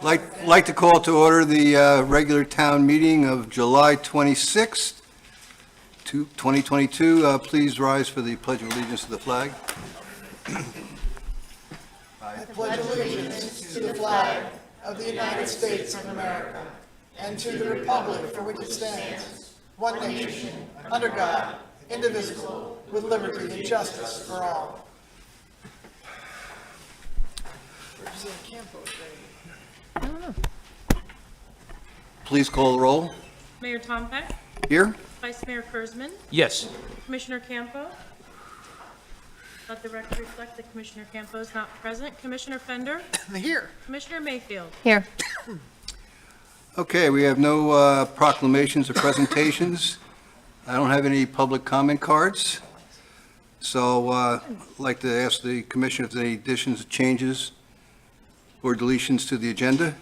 Like to call to order the regular town meeting of July 26th, 2022. Please rise for the Pledge of Allegiance to the flag. I pledge allegiance to the flag of the United States of America and to the republic for which it stands, one nation, under God, indivisible, with liberty and justice for all. Please call the roll. Mayor Tompeck, Here? Vice Mayor Kurzman, Yes. Commissioner Campo. Let the record reflect that Commissioner Campo is not present. Commissioner Fender, Here. Commissioner Mayfield. Here. Okay, we have no proclamations or presentations. I don't have any public comment cards. So I'd like to ask the commissioner if there's any additions, changes, or deletions to the agenda.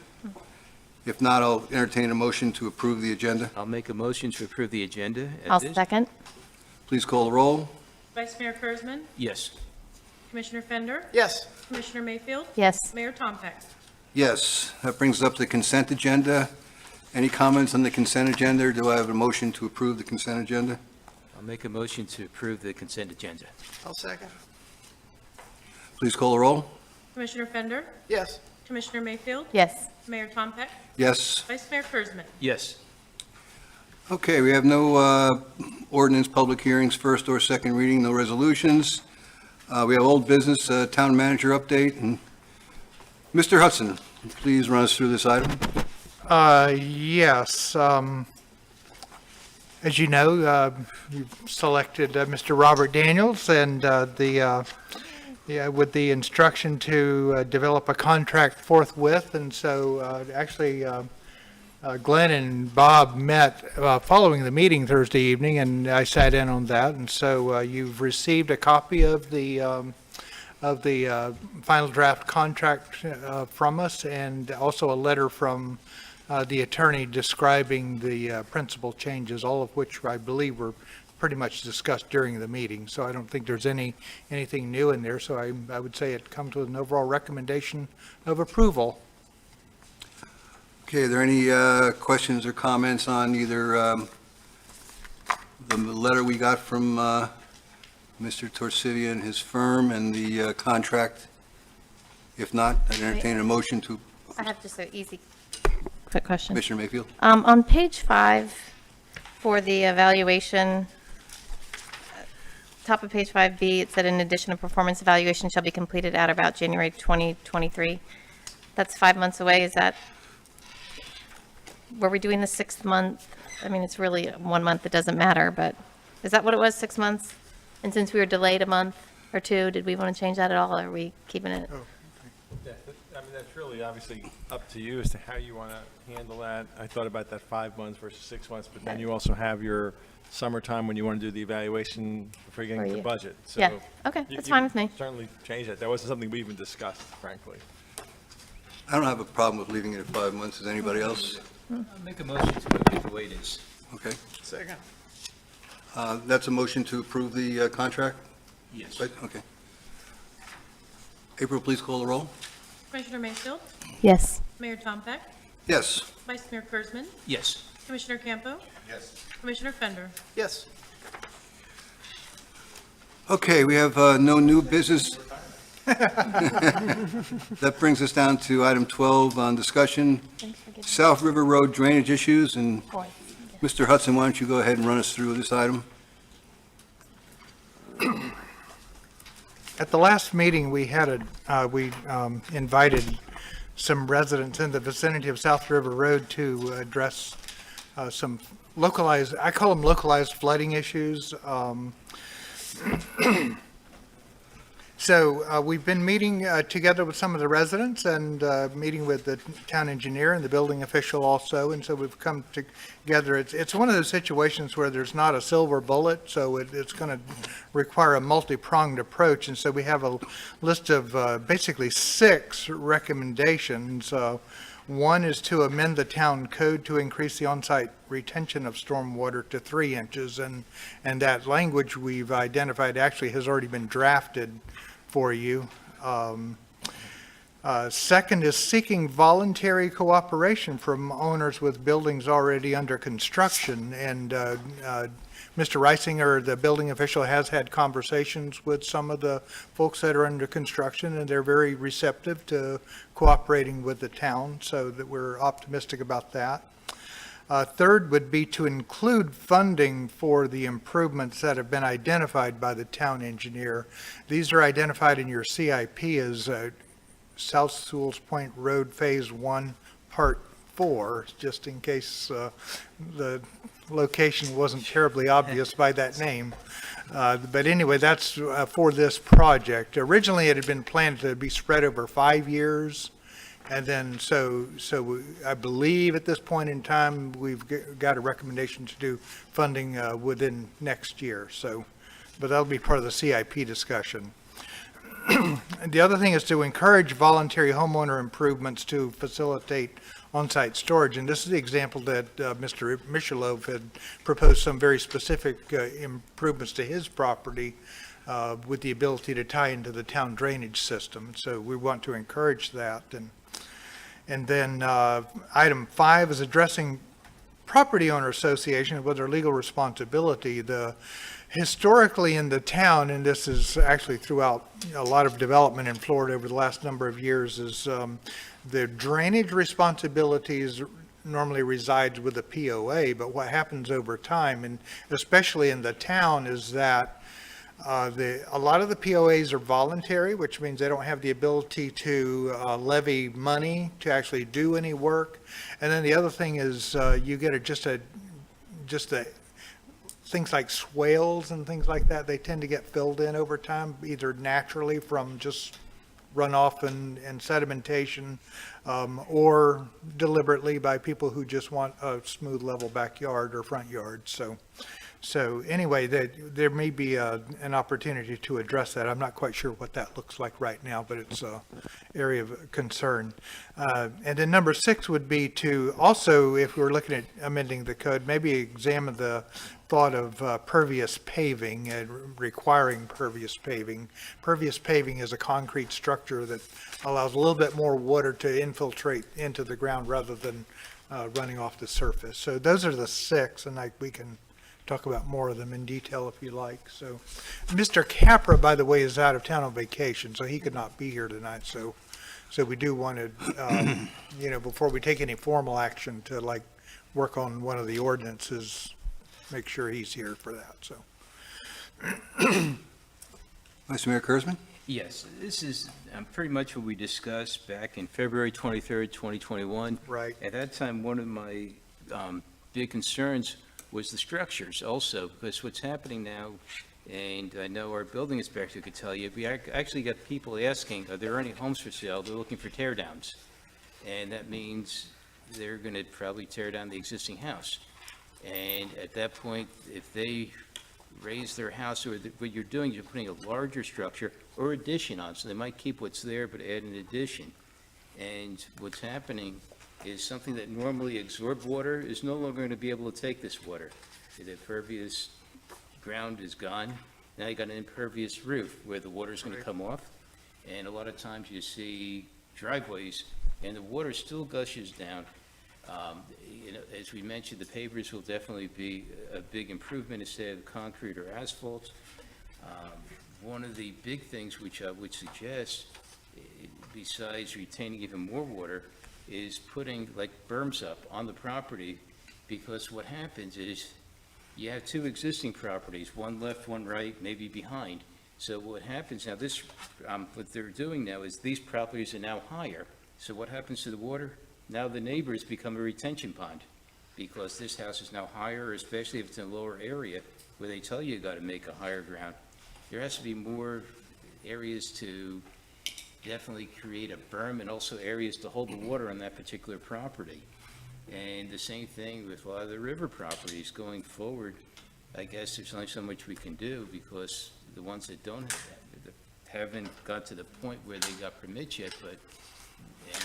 If not, I'll entertain a motion to approve the agenda. I'll make a motion to approve the agenda. I'll second. Please call the roll. Vice Mayor Kurzman, Yes. Commissioner Fender, Yes. Commissioner Mayfield. Yes. Mayor Tompeck. Yes, that brings us up to the consent agenda. Any comments on the consent agenda, or do I have a motion to approve the consent agenda? I'll make a motion to approve the consent agenda. I'll second. Please call the roll. Commissioner Fender, Yes. Commissioner Mayfield. Yes. Mayor Tompeck, Yes. Vice Mayor Kurzman. Yes. Okay, we have no ordinance, public hearings, first or second reading, no resolutions. We have old business, town manager update, and Mr. Hudson, please run us through this item. Yes. As you know, you've selected Mr. Robert Daniels, and with the instruction to develop a contract forthwith. And so actually, Glenn and Bob met following the meeting Thursday evening, and I sat in on that. And so you've received a copy of the final draft contract from us, and also a letter from the attorney describing the principal changes, all of which I believe were pretty much discussed during the meeting. So I don't think there's anything new in there. So I would say it comes with an overall recommendation of approval. Okay, are there any questions or comments on either the letter we got from Mr. Torcivia and his firm and the contract? If not, I'd entertain a motion to I have just an easy, quick question. Commissioner Mayfield. On page 5, for the evaluation, top of page 5B, it said in addition, a performance evaluation shall be completed at or about January 2023. That's 5 months away. Is that, were we doing the 6th month? I mean, it's really 1 month, it doesn't matter, but is that what it was, 6 months? And since we were delayed a month or two, did we want to change that at all, or are we keeping it? Yeah, I mean, that's really obviously up to you as to how you want to handle that. I thought about that 5 months versus 6 months, but then you also have your summertime when you want to do the evaluation for getting the budget. So Yeah, okay, that's fine with me. Certainly change that. That wasn't something we even discussed, frankly. I don't have a problem with leaving it at 5 months. Does anybody else? I'll make a motion to move it the way it is. Okay. Second. That's a motion to approve the contract? Yes. Right, okay. April, please call the roll. Commissioner Mayfield, Yes. Mayor Tompeck, Yes. Vice Mayor Kurzman, Yes. Commissioner Campo. Yes. Commissioner Fender. Yes. Okay, we have no new business. That brings us down to item 12 on discussion, South River Road drainage issues, and Mr. Hudson, why don't you go ahead and run us through this item? At the last meeting, we had we invited some residents in the vicinity of South River Road to address some localized, I call them localized flooding issues. So we've been meeting together with some of the residents and meeting with the town engineer and the building official also. And so we've come together. It's one of those situations where there's not a silver bullet, so it's going to require a multi-pronged approach. And so we have a list of basically 6 recommendations. One is to amend the town code to increase the on-site retention of stormwater to 3 inches. And that language we've identified actually has already been drafted for you. Second is seeking voluntary cooperation from owners with buildings already under construction. And Mr. Reisinger, the building official, has had conversations with some of the folks that are under construction, and they're very receptive to cooperating with the town, so that we're optimistic about that. Third would be to include funding for the improvements that have been identified by the town engineer. These are identified in your CIP as South Sewalls Point Road Phase 1, Part 4, just in case the location wasn't terribly obvious by that name. But anyway, that's for this project. Originally, it had been planned to be spread over 5 years. And then, so I believe at this point in time, we've got a recommendation to do funding within next year. So, but that'll be part of the CIP discussion. And the other thing is to encourage voluntary homeowner improvements to facilitate on-site storage. And this is the example that Mr. Michelov had proposed some very specific improvements to his property with the ability to tie into the town drainage system. So we want to encourage that. And then item 5 is addressing property owner association with their legal responsibility. Historically in the town, and this is actually throughout a lot of development in Florida over the last number of years, is the drainage responsibilities normally resides with the POA, but what happens over time, and especially in the town, is that a lot of the POAs are voluntary, which means they don't have the ability to levy money to actually do any work. And then the other thing is you get just a things like swales and things like that, they tend to get filled in over time, either naturally from just runoff and sedimentation, or deliberately by people who just want a smooth, level backyard or front yard. So anyway, there may be an opportunity to address that. I'm not quite sure what that looks like right now, but it's an area of concern. And then number 6 would be to also, if we're looking at amending the code, maybe examine the thought of pervious paving and requiring pervious paving. Pervious paving is a concrete structure that allows a little bit more water to infiltrate into the ground rather than running off the surface. So those are the 6, and we can talk about more of them in detail if you like. So Mr. Capra, by the way, is out of town on vacation, so he could not be here tonight. So we do want to, before we take any formal action, to work on one of the ordinances, make sure he's here for that. So, Vice Mayor Kurzman? Yes, this is pretty much what we discussed back in February 23rd, 2021. right. At that time, one of my big concerns was the structures also, because what's happening now, and I know our building inspector could tell you, we actually got people asking, are there any homes for sale? They're looking for tear downs. And that means they're going to probably tear down the existing house. And at that point, if they raise their house, or what you're doing, you're putting a larger structure or addition on, so they might keep what's there but add an addition. And what's happening is something that normally absorbed water is no longer going to be able to take this water. The impervious ground is gone. Now you got an impervious roof where the water is going to come off. And a lot of times you see driveways and the water still gushes down. As we mentioned, the pavers will definitely be a big improvement instead of concrete or asphalt. One of the big things which I would suggest, besides retaining even more water, is putting berms up on the property, because what happens is you have 2 existing properties, one left, one right, maybe behind. So what happens now, what they're doing now is these properties are now higher. So what happens to the water? Now the neighbors become a retention pond, because this house is now higher, especially if it's in a lower area where they tell you got to make a higher ground. There has to be more areas to definitely create a berm, and also areas to hold the water on that particular property. And the same thing with a lot of the river properties going forward. I guess there's only so much we can do, because the ones that haven't got to the point where they got permits yet, but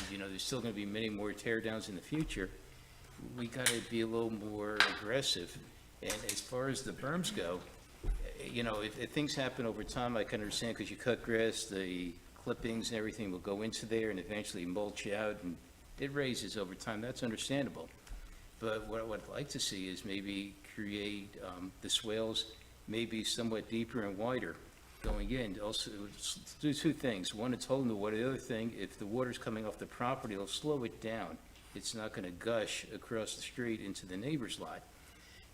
there's still going to be many more tear downs in the future. We got to be a little more aggressive. And as far as the berms go, if things happen over time, I can understand, because you cut grass, the clippings and everything will go into there and eventually mulch out, and it raises over time. That's understandable. But what I would like to see is maybe create the swales maybe somewhat deeper and wider going in. Also, do two things. One, it's holding the water. The other thing, if the water's coming off the property, it'll slow it down. It's not going to gush across the street into the neighbor's lot.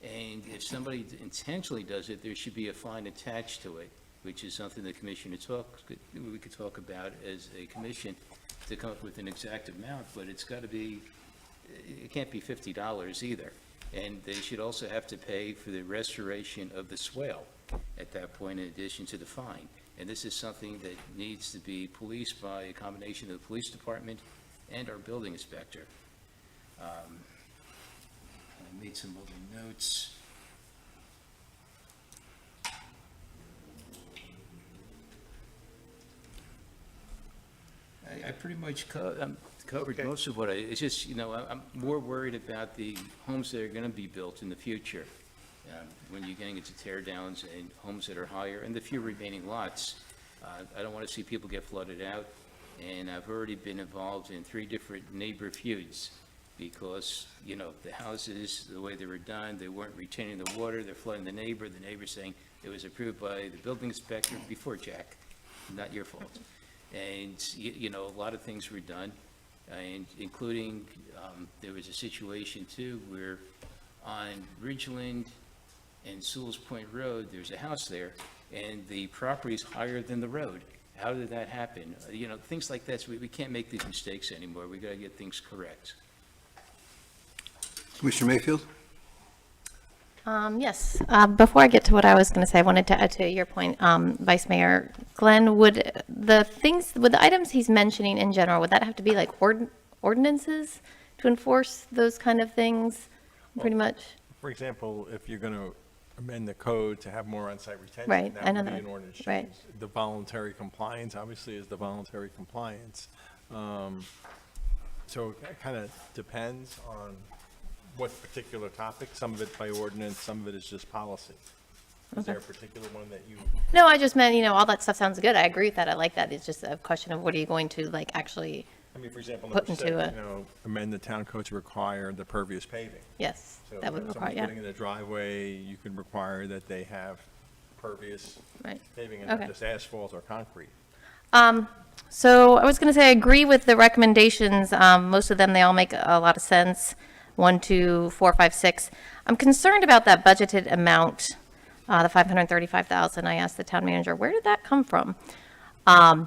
And if somebody intentionally does it, there should be a fine attached to it, which is something the commissioner we could talk about as a commission to come up with an exact amount, but it's got to be, it can't be $50 either. And they should also have to pay for the restoration of the swale at that point in addition to the fine. And this is something that needs to be policed by a combination of the police department and our building inspector. I made some other notes. I pretty much covered Okay. most of what it's just, I'm more worried about the homes that are going to be built in the future. When you're getting into tear downs and homes that are higher and the few remaining lots. I don't want to see people get flooded out. And I've already been involved in 3 different neighbor feuds because, the houses, the way they were done, they weren't retaining the water, they're flooding the neighbor's saying it was approved by the building inspector before Jack, not your fault. And, a lot of things were done, and including, there was a situation too where on Ridgeland and Sewalls Point Road, there's a house there, and the property's higher than the road. How did that happen? Things like that, so we can't make these mistakes anymore. We got to get things correct. Commissioner Mayfield? Yes. Before I get to what I was going to say, I wanted to add to your point, Vice Mayor Glenn, would the items he's mentioning in general, would that have to be like ordinances to enforce those kind of things, pretty much? For example, if you're going to amend the code to have more on-site retention, Right, I know that would be that. an ordinance Right. change. The voluntary compliance, obviously, is the voluntary compliance. So it kind of depends on what particular topic. Some of it by ordinance, some of it is just policy. Is there a particular one that you? No, I just meant, all that stuff sounds good. I agree with that. I like that. It's just a question of what are you going to actually, I mean, for example, Put number into 6, amend the town code to require the pervious paving. yes, So that would if require, someone's yeah, putting in a driveway, you could require that they have pervious right. paving and not Okay. just asphalt or concrete. So I was going to say, I agree with the recommendations. Most of them, they all make a lot of sense. 1, 2, 4, 5, 6. I'm concerned about that budgeted amount, the $535,000. I asked the town manager, where did that come from? I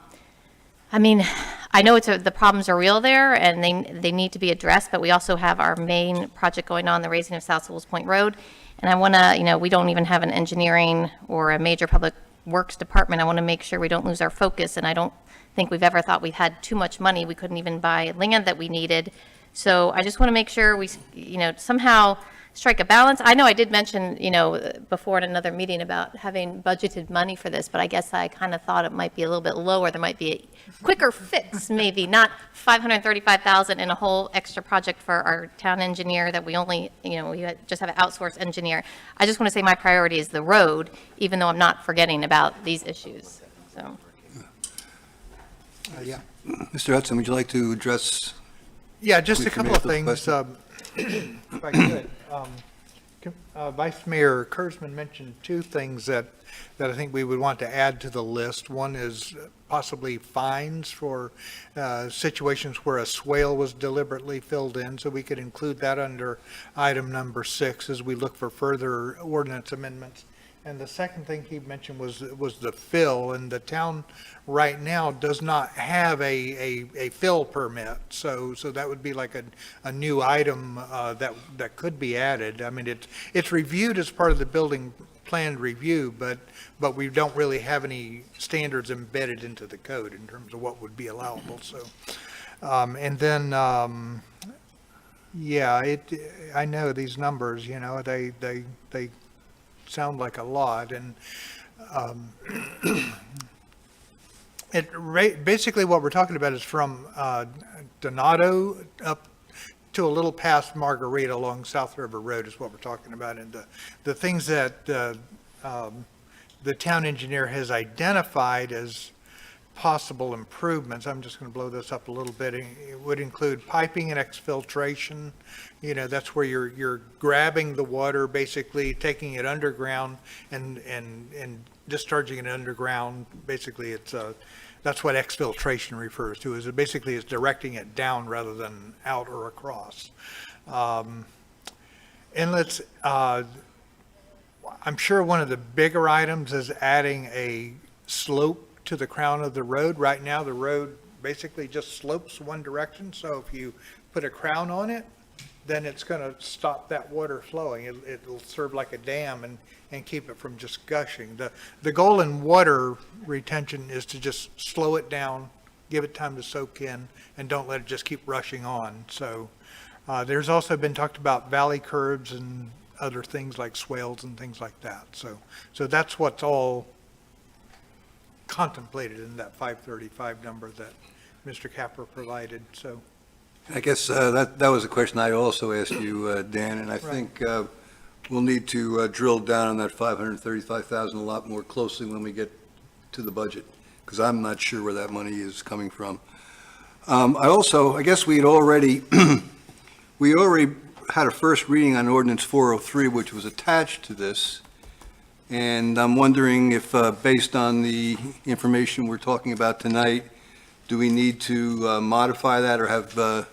mean, I know the problems are real there and they need to be addressed, but we also have our main project going on, the raising of South Sewalls Point Road. And I want to, we don't even have an engineering or a major public works department. I want to make sure we don't lose our focus. And I don't think we've ever thought we had too much money. We couldn't even buy land that we needed. So I just want to make sure we, somehow strike a balance. I know I did mention, before in another meeting about having budgeted money for this, but I guess I kind of thought it might be a little bit lower. There might be a quicker fix, maybe, not $535,000 and a whole extra project for our town engineer that we only, just have an outsourced engineer. I just want to say my priority is the road, even though I'm not forgetting about these issues, so. Yeah. Mr. Hudson, would you like to address? Yeah, just a couple of Commissioner things, Mayfield's if I could. Vice Mayor Kurzman mentioned 2 things that I think we would want to add to the list. One is possibly fines for situations where a swale was deliberately filled in, so we could include that under item number 6 as we look for further ordinance amendments. And the second thing he mentioned was the fill, and the town right now does not have a fill permit. So that would be like a new item that could be added. I mean, it's reviewed as part of the building plan review, but we don't really have any standards embedded into the code in terms of what would be allowable. So, and then, yeah, I know these numbers, they sound like a lot, and basically what we're talking about is from Donato up to a little past Margarita along South River Road is what we're talking about, and the things that the town engineer has identified as possible improvements. I'm just going to blow this up a little bit. It would include piping and exfiltration. You know, that's where you're grabbing the water, basically taking it underground and discharging it underground. Basically, that's what exfiltration refers to, is it basically is directing it down rather than out or across. Inlets, I'm sure one of the bigger items is adding a slope to the crown of the road. Right now, the road basically just slopes one direction, so if you put a crown on it, then it's going to stop that water flowing. It'll serve like a dam and keep it from just gushing. The goal in water retention is to just slow it down, give it time to soak in, and don't let it just keep rushing on. So there's also been talked about valley curbs and other things like swales and things like that. So that's what's all contemplated in that 535 number that Mr. Capper provided, so. I guess that was a question I also asked you, Dan, and I think we'll need to drill down on that 535,000 a lot more closely when we get to the budget, because I'm not sure where that money is coming from. I guess we already had a first reading on ordinance 403, which was attached to this, and I'm wondering if, based on the information we're talking about tonight, do we need to modify that, or have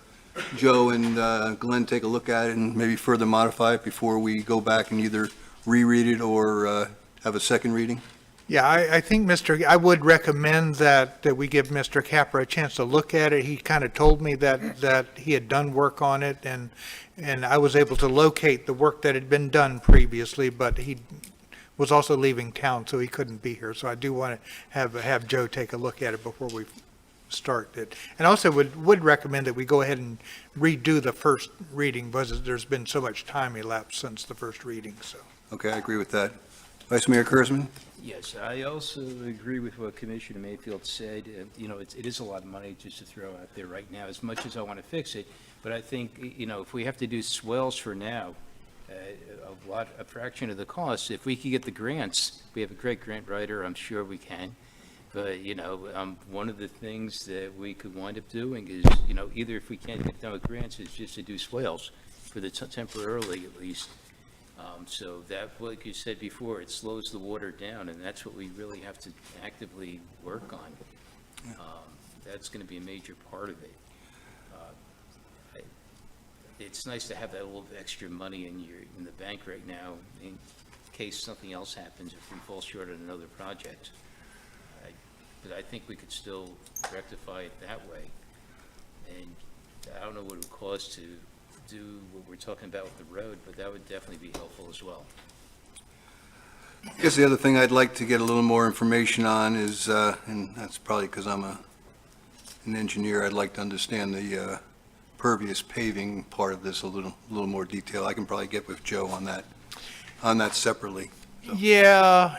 Joe and Glenn take a look at it and maybe further modify it before we go back and either reread it or have a second reading? Yeah, I think I would recommend that we give Mr. Capper a chance to look at it. He kind of told me that he had done work on it, and I was able to locate the work that had been done previously, but he was also leaving town, so he couldn't be here. So I do want to have Joe take a look at it before we start it. And also would recommend that we go ahead and redo the first reading, because there's been so much time elapsed since the first reading, so. Okay, I agree with that. Vice Mayor Kurzman? Yes, I also agree with what Commissioner Mayfield said. You know, it is a lot of money just to throw out there right now, as much as I want to fix it. But I think, you know, if we have to do swells for now, a fraction of the cost, if we could get the grants, we have a great grant writer, I'm sure we can. But, you know, one of the things that we could wind up doing is, you know, either if we can't get done with grants, is just to do swales for the temporarily at least. So that, like you said before, it slows the water down, and that's what we really have to actively work on. That's going to be a major part of it. It's nice to have that little extra money in the bank right now in case something else happens, if we fall short on another project. But I think we could still rectify it that way. And I don't know what it would cost to do what we're talking about with the road, but that would definitely be helpful as well. I guess the other thing I'd like to get a little more information on is, and that's probably because I'm an engineer, I'd like to understand the pervious paving part of this a little more detail. I can probably get with Joe on that separately. So. Yeah,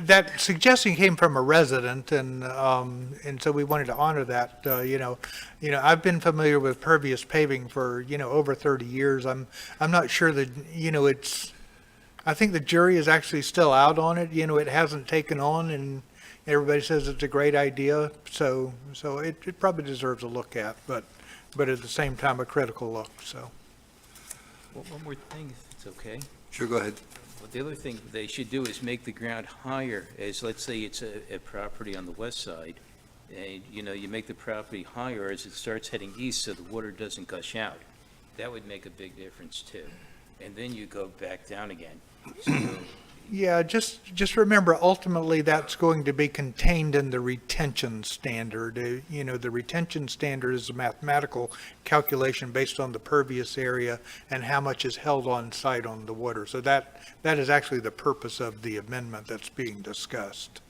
that suggestion came from a resident, and so we wanted to honor that. I've been familiar with pervious paving for over 30 years. I'm not sure that I think the jury is actually still out on it. It hasn't taken on, and everybody says it's a great idea. So it probably deserves a look at, but at the same time a critical look. So. One more thing, if it's okay. Sure, go ahead. Well, the other thing they should do is make the ground higher, as let's say it's a property on the west side, and, you make the property higher as it starts heading east so the water doesn't gush out. That would make a big difference too. And then you go back down again. So, Yeah, just remember, ultimately, that's going to be contained in the retention standard. The retention standard is a mathematical calculation based on the pervious area and how much is held on site on the water. So that is actually the purpose of the amendment that's being discussed.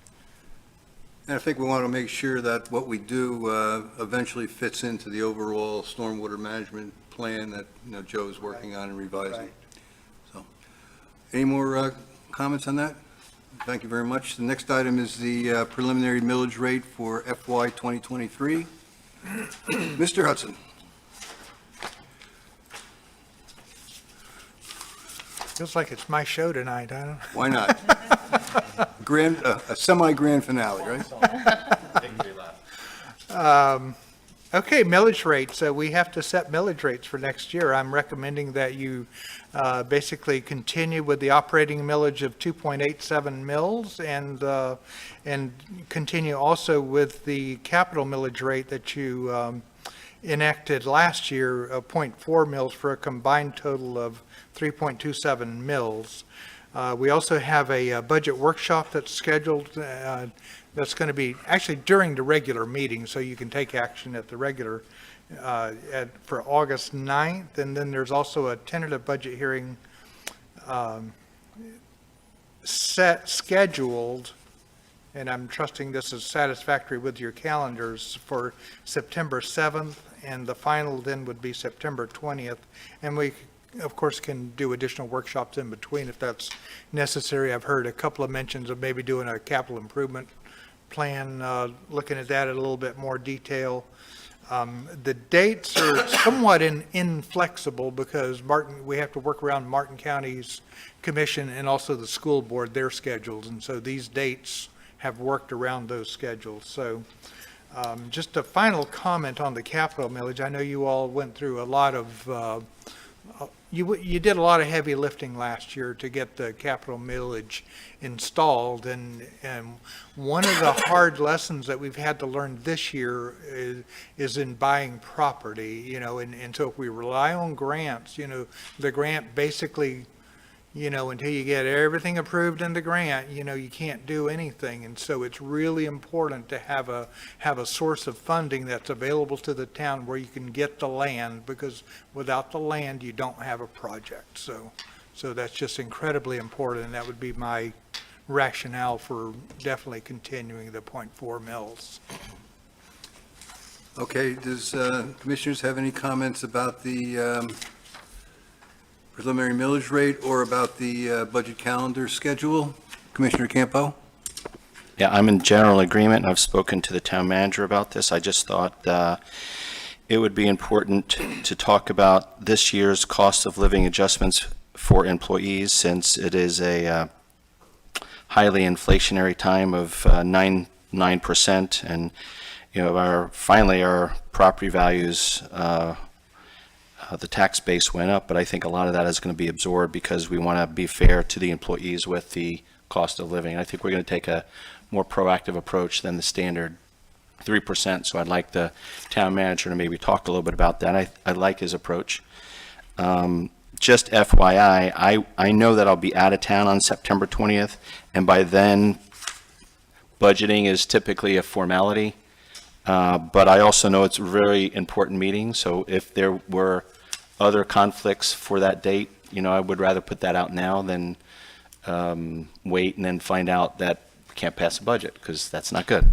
And I think we want to make sure that what we do Right. eventually fits into the overall stormwater management plan that, Joe's working on and revising. Right. So, any more comments on that? Thank you very much. The next item is the preliminary millage rate for FY 2023. Mr. Hudson. Feels like it's my show tonight, I don't. Why not? a semi-grand finale, right? Okay, millage rates. So we have to set millage rates for next year. I'm recommending that you basically continue with the operating millage of 2.87 mils and continue also with the capital millage rate that you enacted last year of 0.4 mils for a combined total of 3.27 mils. We also have a budget workshop that's scheduled that's going to be actually during the regular meeting, so you can take action at the regular for August 9th. And then there's also a tentative budget hearing scheduled, and I'm trusting this is satisfactory with your calendars, for September 7th, and the final then would be September 20th. And we, of course, can do additional workshops in between if that's necessary. I've heard a couple of mentions of maybe doing a capital improvement plan, looking at that in a little bit more detail. The dates are somewhat inflexible because we have to work around Martin County's commission and also the school board, their schedules. And so these dates have worked around those schedules. So just a final comment on the capital millage. I know you all went through a lot of you did a lot of heavy lifting last year to get the capital millage installed, and one of the hard lessons that we've had to learn this year is in buying property, and so if we rely on grants, the grant basically, until you get everything approved in the grant, you can't do anything. And so it's really important to have a source of funding that's available to the town where you can get the land, because without the land, you don't have a project. So that's just incredibly important, and that would be my rationale for definitely continuing the 0.4 mils. Okay, does commissioners have any comments about the preliminary millage rate or about the budget calendar schedule? Commissioner Campo? Yeah, I'm in general agreement, and I've spoken to the town manager about this. I just thought it would be important to talk about this year's cost of living adjustments for employees, since it is a highly inflationary time of 9%, and finally our property values, the tax base went up, but I think a lot of that is going to be absorbed because we want to be fair to the employees with the cost of living. I think we're going to take a more proactive approach than the standard 3%, so I'd like the town manager to maybe talk a little bit about that. I like his approach. Just FYI, I know that I'll be out of town on September 20th, and by then, budgeting is typically a formality, but I also know it's a very important meeting, so if there were other conflicts for that date, I would rather put that out now than wait and then find out that we can't pass a budget, because that's not good.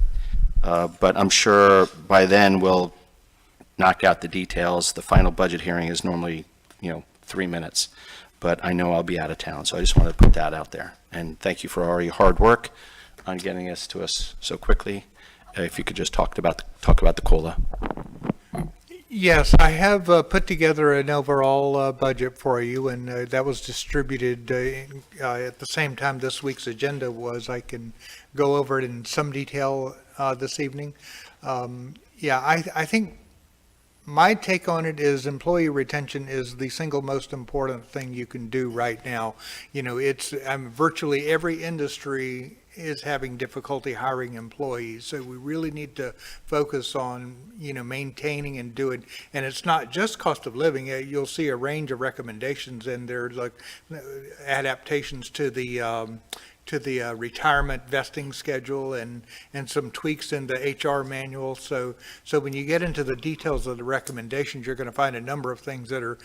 But I'm sure by then we'll knock out the details. The final budget hearing is normally, 3 minutes, but I know I'll be out of town, so I just wanted to put that out there. And thank you for all your hard work on getting us to us so quickly. If you could just talk about the COLA. Yes, I have put together an overall budget for you, and that was distributed at the same time this week's agenda was. I can go over it in some detail this evening. I think my take on it is employee retention is the single most important thing you can do right now. It's virtually every industry is having difficulty hiring employees. So we really need to focus on, maintaining and doing, and it's not just cost of living. You'll see a range of recommendations in there, like adaptations to the retirement vesting schedule and some tweaks in the HR manual. So when you get into the details of the recommendations, you're going to find a number of things that are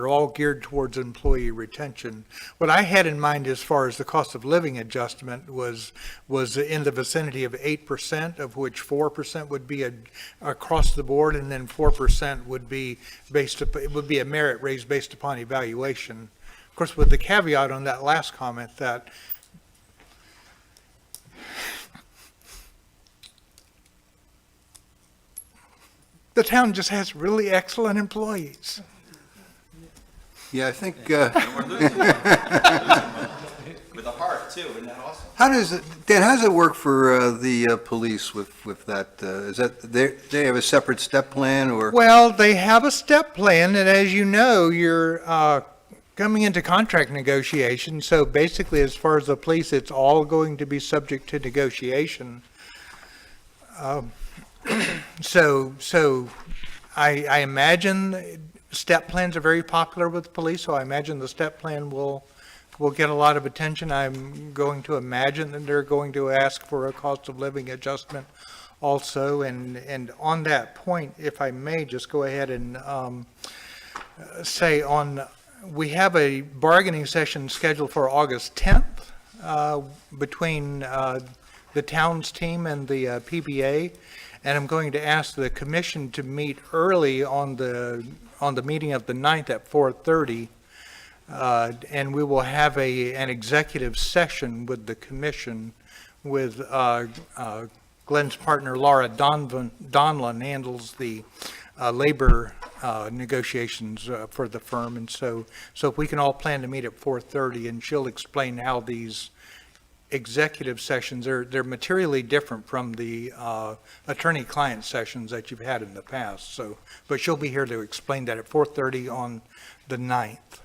all geared towards employee retention. What I had in mind as far as the cost of living adjustment was in the vicinity of 8%, of which 4% would be across the board, and then 4% would be a merit raise based upon evaluation. Of course, with the caveat on that last comment that the town just has really excellent employees. Yeah, I think, With a heart. too, isn't that awesome? How does it, Dan, how does it work for the police with that? Is that, they have a separate step plan, or? Well, they have a step plan, and as you know, you're coming into contract negotiations, so basically, as far as the police, it's all going to be subject to negotiation. So I imagine step plans are very popular with the police, so I imagine the step plan will get a lot of attention. I'm going to imagine that they're going to ask for a cost of living adjustment also, and on that point, if I may, just go ahead and say we have a bargaining session scheduled for August 10th between the town's team and the PBA, and I'm going to ask the commission to meet early on the meeting of the 9th at 4:30, and we will have an executive session with the commission with Glenn's partner Laura Donlin handles the labor negotiations for the firm, and so if we can all plan to meet at 4:30, and she'll explain how these executive sessions, they're materially different from the attorney-client sessions that you've had in the past. So, but she'll be here to explain that at 4:30 on the 9th.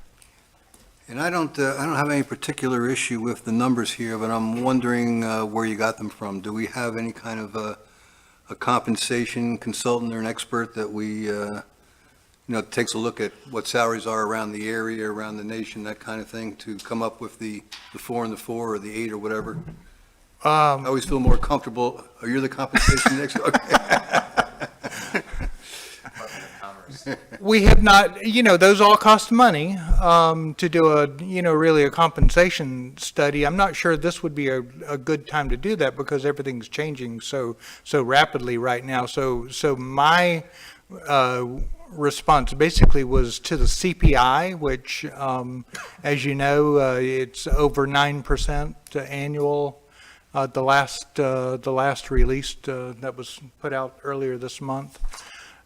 And I don't have any particular issue with the numbers here, but I'm wondering where you got them from. Do we have any kind of a compensation consultant or an expert that we, takes a look at what salaries are around the area, around the nation, that kind of thing, to come up with the 4 and the 4 or the 8 or whatever? I always feel more comfortable. Oh, you're the compensation expert? Okay. We have not, those all cost money to do really a compensation study. I'm not sure this would be a good time to do that because everything's changing so rapidly right now. So my response basically was to the CPI, which, as you know, it's over 9% annual. The last released that was put out earlier this month.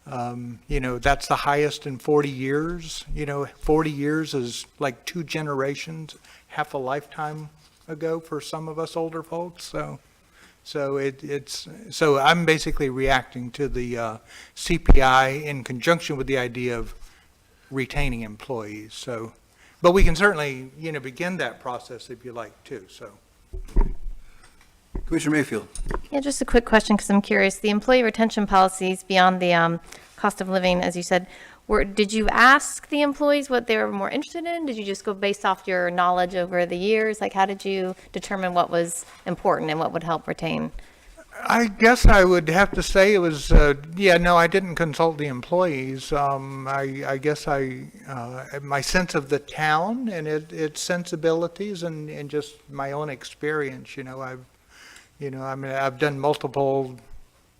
That's the highest in 40 years. 40 years is like 2 generations, half a lifetime ago for some of us older folks. So I'm basically reacting to the CPI in conjunction with the idea of retaining employees. So, but we can certainly, begin that process if you like too. So. Commissioner Mayfield. Yeah, just a quick question, because I'm curious. The employee retention policies beyond the cost of living, as you said, did you ask the employees what they were more interested in? Did you just go based off your knowledge over the years? Like, how did you determine what was important and what would help retain? I guess I would have to say it was, I didn't consult the employees. I guess my sense of the town and its sensibilities and just my own experience, I've done multiple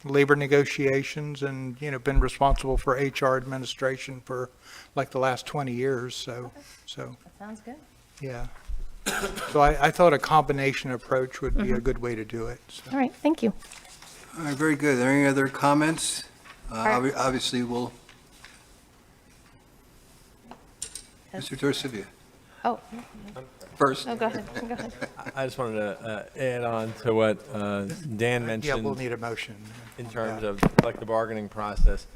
labor negotiations and, been responsible for HR administration for like the last 20 years. So. That sounds good. Yeah. So I thought a combination approach would be a good way to do it. So. All right, thank you. All right, very good. Are there any other comments? right. Obviously, we'll. Mr. Torcivia, Oh, first. no, go ahead. Go ahead. I just wanted to add on to what Dan Yeah, mentioned. we'll need a motion. In terms of like the bargaining process.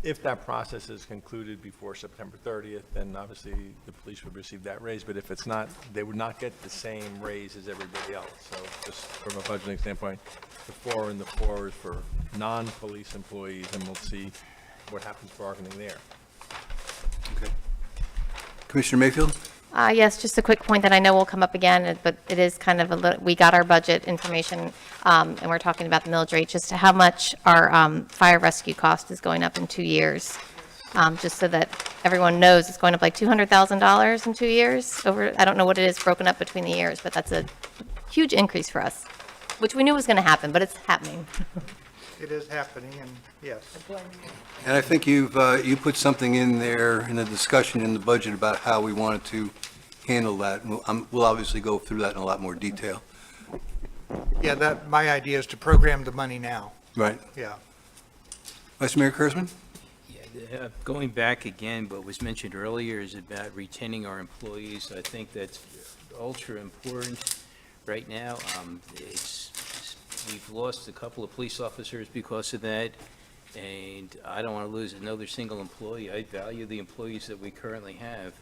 If that process is concluded before September 30th, then obviously the police would receive that raise, but if it's not, they would not get the same raise as everybody else. So just from a budgeting standpoint, the 4 and the 4 is for non-police employees, and we'll see what happens bargaining there. Okay. Commissioner Mayfield? Yes, just a quick point that I know will come up again, but it is kind of we got our budget information, and we're talking about the millage rate, just to how much our fire rescue cost is going up in 2 years. Just so that everyone knows, it's going up like $200,000 in 2 years. I don't know what it is broken up between the years, but that's a huge increase for us, which we knew was going to happen, but it's happening. It is happening, and yes. And I think you put something in there in the discussion in the budget about how we wanted to handle that. We'll obviously go through that in a lot more detail. Yeah, my idea is to program the money now. Right. Yeah. Vice Mayor Kurzman? Yeah, going back again, what was mentioned earlier is about retaining our employees. I think that's ultra important right now. We've lost a couple of police officers because of that, and I don't want to lose another single employee. I value the employees that we currently have,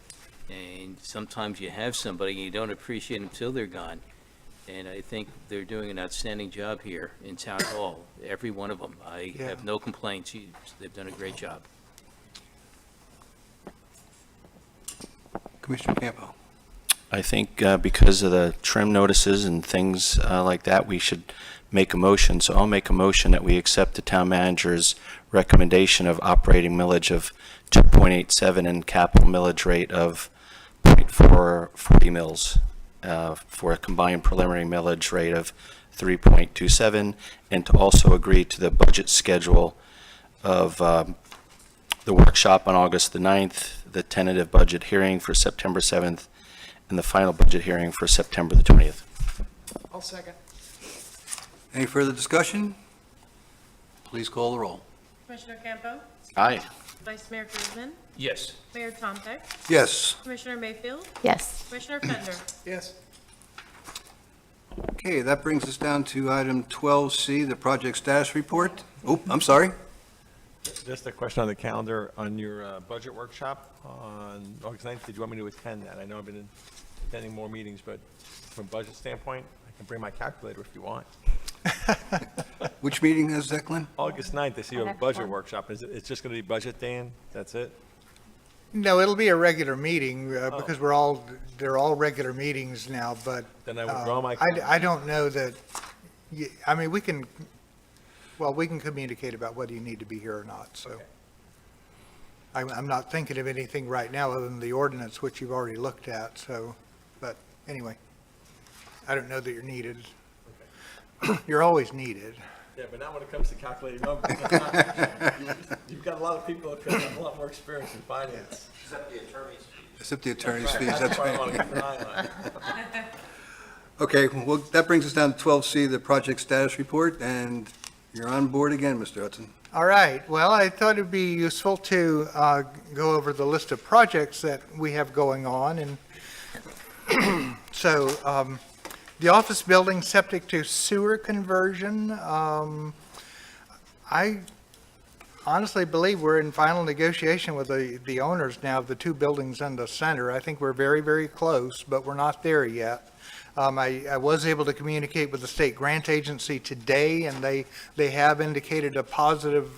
and sometimes you have somebody and you don't appreciate them till they're gone. And I think they're doing an outstanding job here in Town Hall, every one of them. I Yeah. have no complaints. They've done a great job. Commissioner Campo. I think because of the trim notices and things like that, we should make a motion. So I'll make a motion that we accept the town manager's recommendation of operating millage of 2.87 and capital millage rate of .440 mils for a combined preliminary millage rate of 3.27, and to also agree to the budget schedule of the workshop on August the 9th, the tentative budget hearing for September 7th, and the final budget hearing for September the 20th. I'll second. Any further discussion? Please call the roll. Commissioner Campo? Aye. Vice Mayor Guzman? Yes. Mayor Tomtek? Yes. Commissioner Mayfield? Yes. Commissioner Fender? Yes. Okay, that brings us down to item 12C, the project status report. Oh, I'm sorry. Just a question on the calendar, on your budget workshop on August 9th, did you want me to attend that? I know I've been attending more meetings, but from a budget standpoint, I can bring my calculator if you want. Which meeting is that, Glenn? August 9th, I see you have a Next budget one. workshop. It's just going to be budget day in? That's it? No, it'll be a regular meeting because they're all regular meetings now, but Then I withdraw my. I don't know that, I mean, we can communicate about whether you need to be here or not, so. I'm not thinking of anything right now other than the ordinance, which you've already looked at, so, but anyway, I don't know that you're needed. You're always needed. Yeah, but not when it comes to calculating numbers. You've got a lot of people that have a lot more experience in finance. Except the attorney's fees, That's that's why I right. want to keep an eye on it. Okay, well, that brings us down to 12C, the project status report, and you're on board again, Mr. Hudson. All right, well, I thought it'd be useful to go over the list of projects that we have going on, and so the office building septic to sewer conversion, I honestly believe we're in final negotiation with the owners now of the two buildings in the center. I think we're very, very close, but we're not there yet. I was able to communicate with the state grant agency today, and they have indicated a positive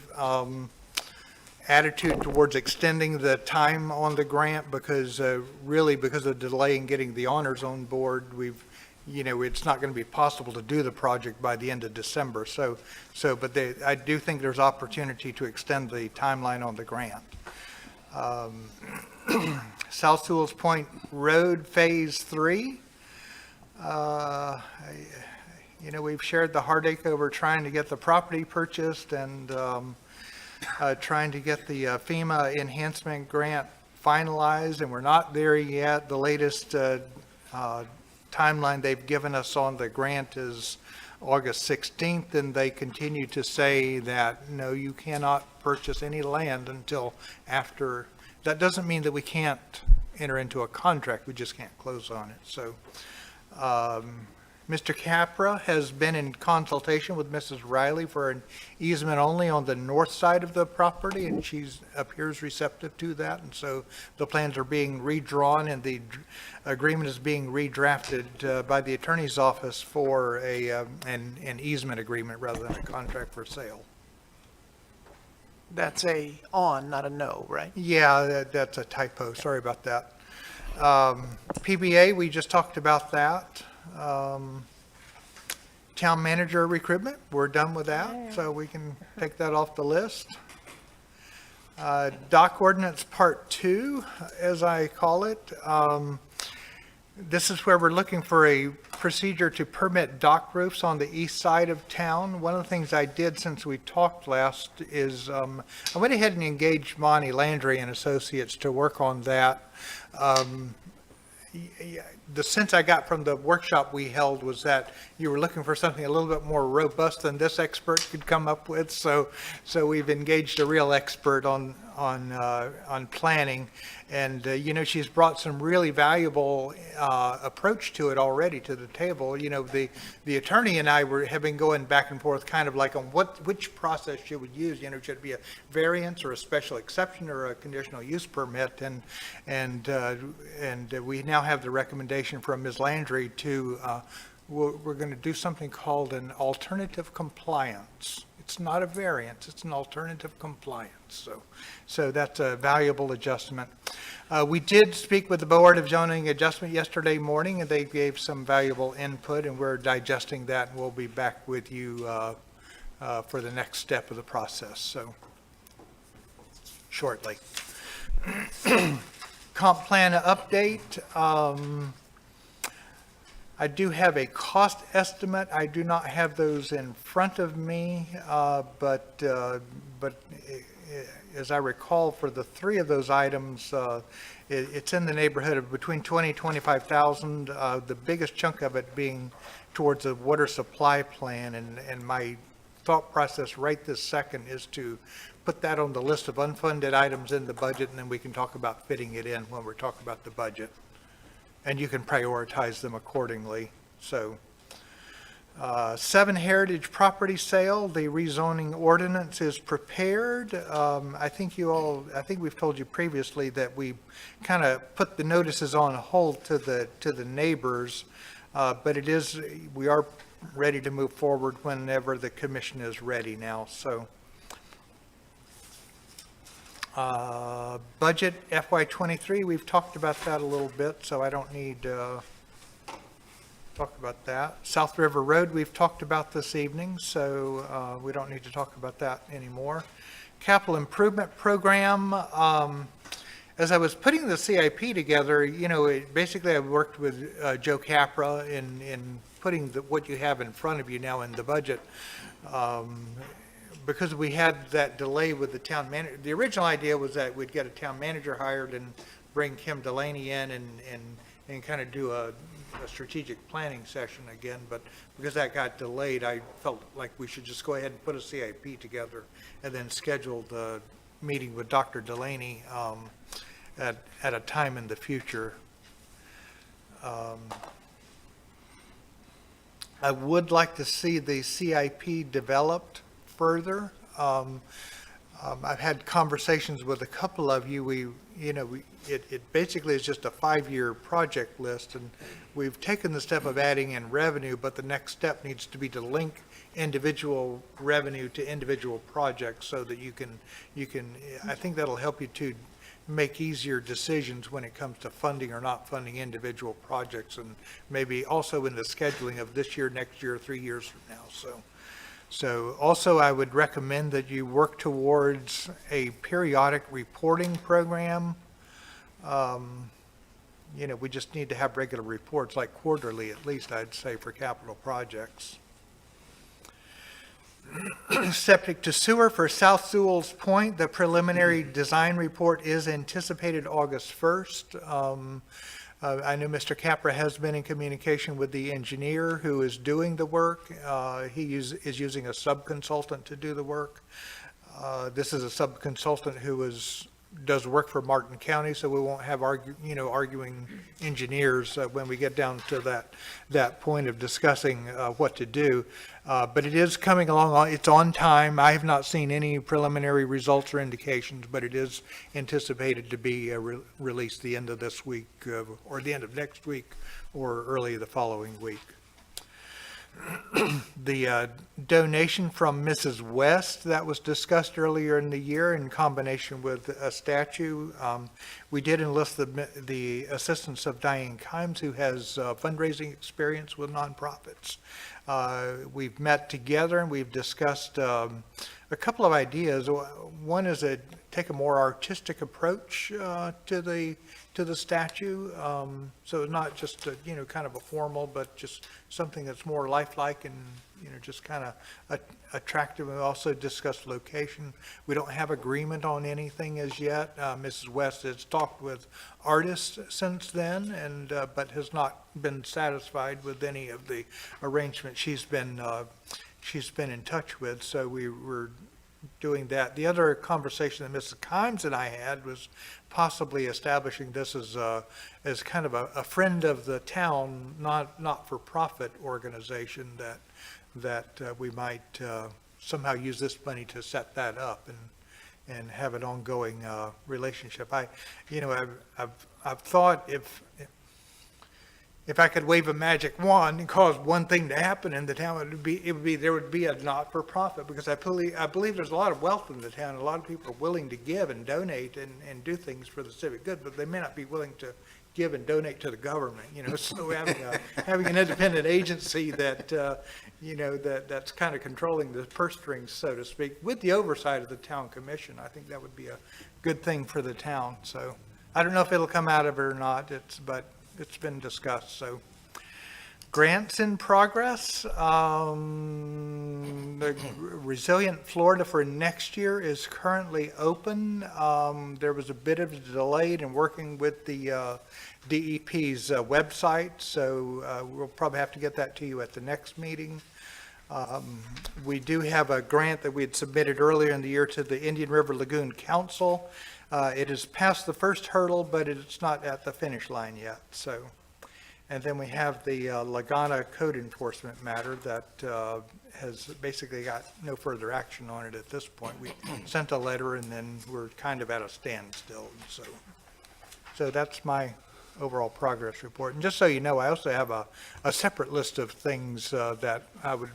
attitude towards extending the time on the grant because really because of delay in getting the owners on board, it's not going to be possible to do the project by the end of December. But I do think there's opportunity to extend the timeline on the grant. South Sewalls Point Road Phase 3. We've shared the heartache over trying to get the property purchased and trying to get the FEMA enhancement grant finalized, and we're not there yet. The latest timeline they've given us on the grant is August 16th, and they continue to say that, no, you cannot purchase any land until after. That doesn't mean that we can't enter into a contract, we just can't close on it. So Mr. Capra has been in consultation with Mrs. Riley for an easement only on the north side of the property, and she appears receptive to that. And so the plans are being redrawn, and the agreement is being redrafted by the attorney's office for an easement agreement rather than a contract for sale. That's a on, not a no, right? Yeah, that's a typo. Sorry about that. PBA, we just talked about that. Town manager recruitment, we're done with that, so we can take that off the list. Dock ordinance part 2, as I call it. This is where we're looking for a procedure to permit dock roofs on the east side of town. One of the things I did since we talked last is I went ahead and engaged Monty Landry and Associates to work on that. the sense I got from the workshop we held was that you were looking for something a little bit more robust than this expert could come up with. So we've engaged a real expert on planning. And, she's brought some really valuable approach to it already to the table. The attorney and I have been going back and forth kind of like on which process should we use. Should it be a variance or a special exception or a conditional use permit? And we now have the recommendation from Ms. Landry to, we're going to do something called an alternative compliance. It's not a variance, it's an alternative compliance. So that's a valuable adjustment. We did speak with the Board of Zoning Adjustment yesterday morning, and they gave some valuable input, and we're digesting that, and we'll be back with you for the next step of the process, so shortly. Comp plan update. I do have a cost estimate. I do not have those in front of me, but as I recall, for the three of those items, it's in the neighborhood of between 20 and 25,000. The biggest chunk of it being towards the water supply plan, and my thought process right this second is to put that on the list of unfunded items in the budget, and then we can talk about fitting it in when we're talking about the budget. And you can prioritize them accordingly. So 7 Heritage property sale, the rezoning ordinance is prepared. I think we've told you previously that we kind of put the notices on hold to the neighbors, but we are ready to move forward whenever the commission is ready now. So budget FY23, we've talked about that a little bit, so I don't need to talk about that. South River Road, we've talked about this evening, so we don't need to talk about that anymore. Capital Improvement Program, as I was putting the CIP together, basically I worked with Joe Capra in putting what you have in front of you now in the budget. Because we had that delay with the town manager. The original idea was that we'd get a town manager hired and bring Kim Delaney in and kind of do a strategic planning session again. But because that got delayed, I felt like we should just go ahead and put a CIP together and then schedule the meeting with Dr. Delaney at a time in the future. I would like to see the CIP developed further. I've had conversations with a couple of you. It basically is just a 5-year project list, and we've taken the step of adding in revenue, but the next step needs to be to link individual revenue to individual projects so that you can, I think that'll help you to make easier decisions when it comes to funding or not funding individual projects, and maybe also in the scheduling of this year, next year, 3 years from now. So also I would recommend that you work towards a periodic reporting program. We just need to have regular reports, like quarterly at least, I'd say, for capital projects. Septic to sewer for South Sewalls Point, the preliminary design report is anticipated August 1st. I know Mr. Capra has been in communication with the engineer who is doing the work. He is using a sub-consultant to do the work. This is a sub-consultant who does work for Martin County, so we won't have arguing engineers when we get down to that point of discussing what to do. But it is coming along. It's on time. I have not seen any preliminary results or indications, but it is anticipated to be released the end of this week, or the end of next week, or early the following week. The donation from Mrs. West that was discussed earlier in the year in combination with a statue. We did enlist the assistance of Diane Kimes, who has fundraising experience with nonprofits. We've met together and we've discussed a couple of ideas. One is to take a more artistic approach to the statue. So not just kind of a formal, but just something that's more lifelike and just kind of attractive. We also discussed location. We don't have agreement on anything as yet. Mrs. West has talked with artists since then, and, but has not been satisfied with any of the arrangements she's been in touch with, so we were doing that. The other conversation that Mrs. Kimes and I had was possibly establishing this as kind of a friend of the town, not-for-profit organization that we might somehow use this money to set that up and have an ongoing relationship. I've thought if I could wave a magic wand and cause one thing to happen in the town, there would be a not-for-profit, because I believe there's a lot of wealth in the town. A lot of people are willing to give and donate and do things for the civic good, but they may not be willing to give and donate to the government, so having an independent agency that, that's kind of controlling the purse strings, so to speak, with the oversight of the town commission, I think that would be a good thing for the town. So I don't know if it'll come out of it or not, but it's been discussed. So grants in progress. The Resilient Florida for next year is currently open. There was a bit of a delay in working with the DEP's website, so we'll probably have to get that to you at the next meeting. We do have a grant that we had submitted earlier in the year to the Indian River Lagoon Council. It has passed the first hurdle, but it's not at the finish line yet. So, and then we have the Lagana code enforcement matter that has basically got no further action on it at this point. We sent a letter, and then we're kind of at a standstill. So that's my overall progress report. And just so you know, I also have a separate list of things that I would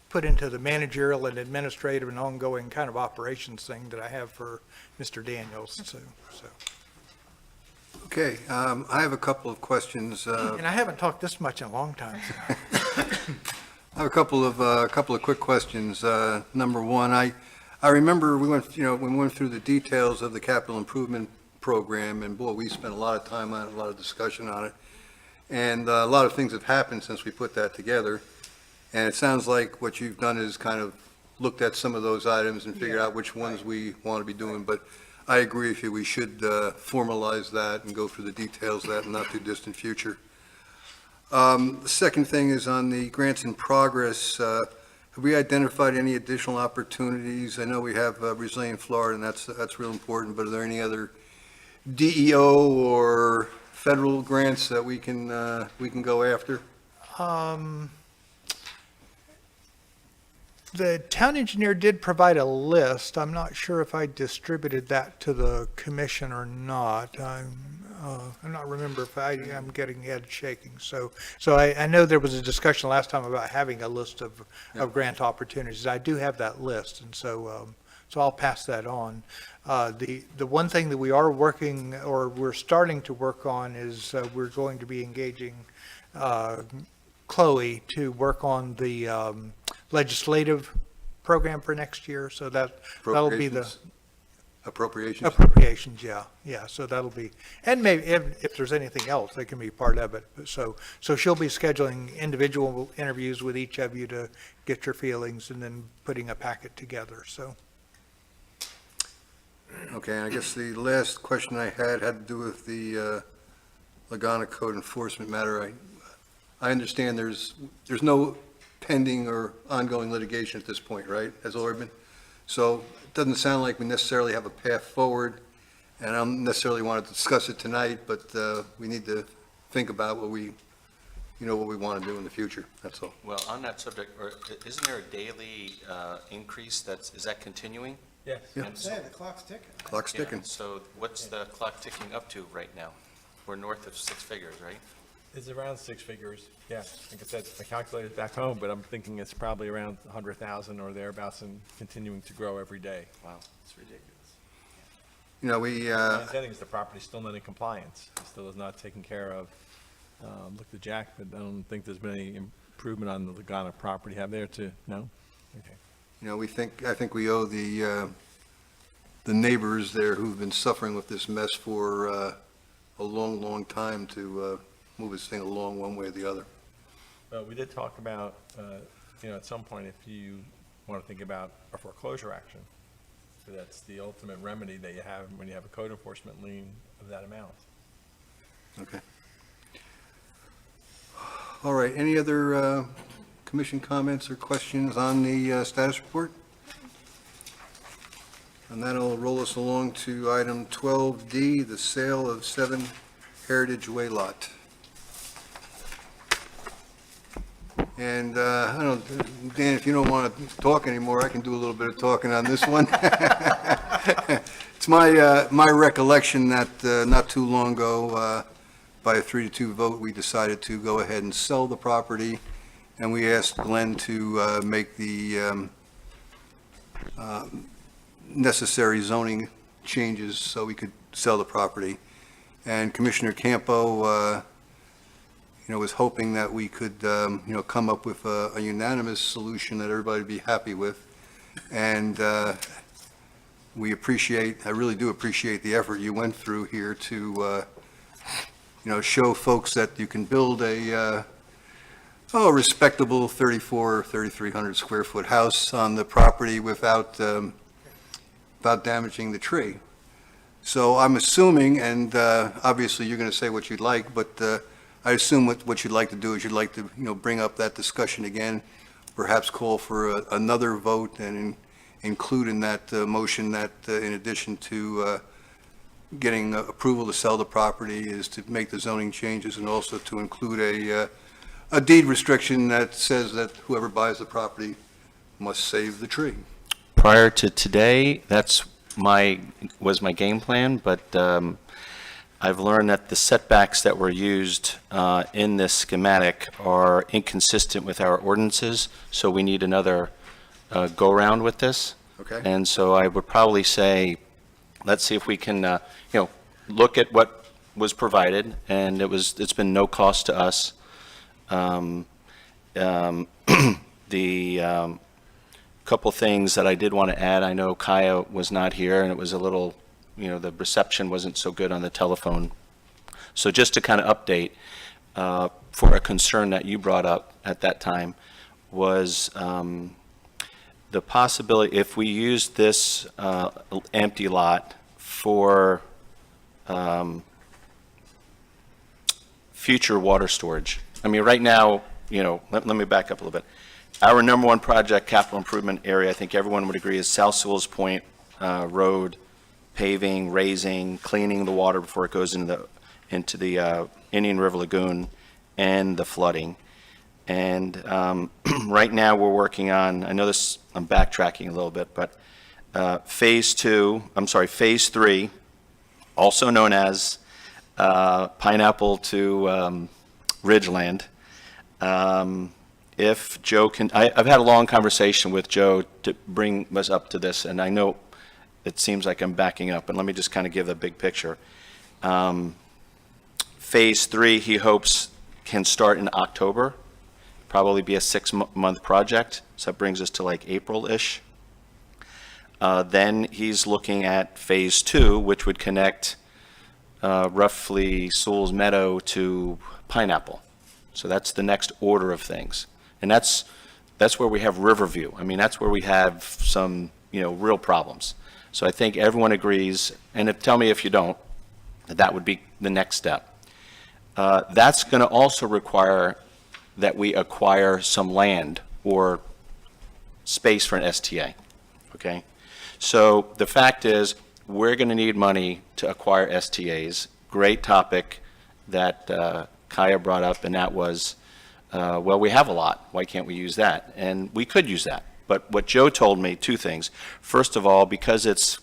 put into the managerial and administrative and ongoing kind of operations thing that I have for Mr. Daniels. So. Okay, I have a couple of questions. And I haven't talked this much in a long time. So. I have a couple of quick questions. Number one, I remember we went through the details of the capital improvement program, and boy, we spent a lot of time on it, a lot of discussion on it, and a lot of things have happened since we put that together. And it sounds like what you've done is kind of looked at some of those items and figured out which ones we want to be doing. But I agree with you, we should formalize that and go through the details of that in the not too distant future. The second thing is on the grants in progress. Have we identified any additional opportunities? I know we have Resilient Florida, and that's real important, but are there any other DEO or federal grants that we can go after? The town engineer did provide a list. I'm not sure if I distributed that to the commission or not. I'm not remember if I'm getting head shaking. So I know there was a discussion last time about having a list of grant opportunities. I do have that list, and so I'll pass that on. The one thing that we are working, or we're starting to work on, is we're going to be engaging Chloe to work on the legislative program for next year. So that'll be the appropriations. Yeah. So that'll be, and maybe if there's anything else that can be part of it. So she'll be scheduling individual interviews with each of you to get your feelings, and then putting a packet together. So. Okay, and I guess the last question I had to do with the Lagana code enforcement matter. I understand there's no pending or ongoing litigation at this point, right, as Orban? So it doesn't sound like we necessarily have a path forward, and I don't necessarily want to discuss it tonight, but we need to think about what we want to do in the future, that's all. Well, on that subject, isn't there a daily increase is that continuing? Yes. Yeah. The clock's ticking. Clock's ticking. So what's the clock ticking up to right now? We're north of 6 figures, right? It's around 6 figures, yes. Like I said, I calculated back home, but I'm thinking it's probably around 100,000 or thereabouts, and continuing to grow every day. Wow, it's ridiculous. My understanding is the property's still not in compliance. It still is not taken care of. Looked at Jack, but I don't think there's been any improvement on the Lagana property. Have there to, no? Okay. I think we owe the neighbors there who've been suffering with this mess for a long, long time to move this thing along one way or the other. We did talk about at some point, if you want to think about a foreclosure action, so that's the ultimate remedy that you have when you have a code enforcement lien of that amount. Okay. All right, any other commission comments or questions on the status report? And that'll roll us along to item 12D, the sale of 7 Heritage Way lot. And I don't, Dan, if you don't want to talk anymore, I can do a little bit of talking on this one. It's my recollection that not too long ago, by a 3-2 vote, we decided to go ahead and sell the property, and we asked Glenn to make the necessary zoning changes so we could sell the property. And Commissioner Campo, was hoping that we could, come up with a unanimous solution that everybody would be happy with. And we appreciate, I really do appreciate the effort you went through here to, show folks that you can build a respectable 3,300 square foot house on the property without damaging the tree. So I'm assuming, and obviously you're going to say what you'd like, but I assume what you'd like to do is you'd like to, bring up that discussion again, perhaps call for another vote and include in that motion that in addition to getting approval to sell the property is to make the zoning changes and also to include a deed restriction that says that whoever buys the property must save the tree. Prior to today, was my game plan, but I've learned that the setbacks that were used in this schematic are inconsistent with our ordinances, so we need another go-round with this. Okay. And so I would probably say, let's see if we can, look at what was provided, and it's been no cost to us. The couple things that I did want to add, I know Kaya was not here, and it was a little, the reception wasn't so good on the telephone. So just to kind of update, for a concern that you brought up at that time was the possibility, if we use this empty lot for future water storage. I mean, right now, let me back up a little bit. Our number one project, capital improvement area, I think everyone would agree, is South Sewalls Point Road, paving, raising, cleaning the water before it goes into the Indian River Lagoon, and the flooding. And right now, we're working on, I know this, I'm backtracking a little bit, but phase 3, also known as Pineapple to Ridgeland. If Joe can, I've had a long conversation with Joe to bring us up to this, and I know it seems like I'm backing up, and let me just kind of give the big picture. Phase 3, he hopes, can start in October, probably be a 6-month project, so that brings us to like April-ish. Then he's looking at phase 2, which would connect roughly Sewalls Meadow to Pineapple. So that's the next order of things. And that's where we have Riverview. I mean, that's where we have some, real problems. So I think everyone agrees, and tell me if you don't, that would be the next step. That's going to also require that we acquire some land or space for an STA, okay? So the fact is, we're going to need money to acquire STAs. Great topic that Kaya brought up, and that was, well, we have a lot. Why can't we use that? And we could use that. But what Joe told me, 2 things. First of all, because it's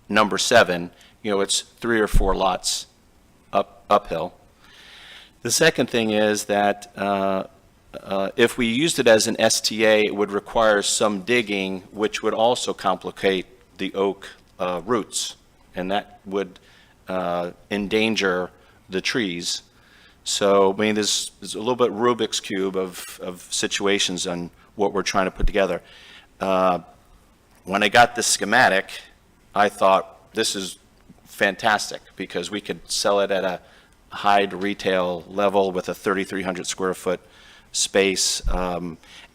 number 7, it's 3 or 4 lots uphill. The second thing is that if we used it as an STA, it would require some digging, which would also complicate the oak roots, and that would endanger the trees. So, I mean, there's a little bit Rubik's Cube of situations on what we're trying to put together. When I got this schematic, I thought, this is fantastic, because we could sell it at a high retail level with a 3,300 square foot space.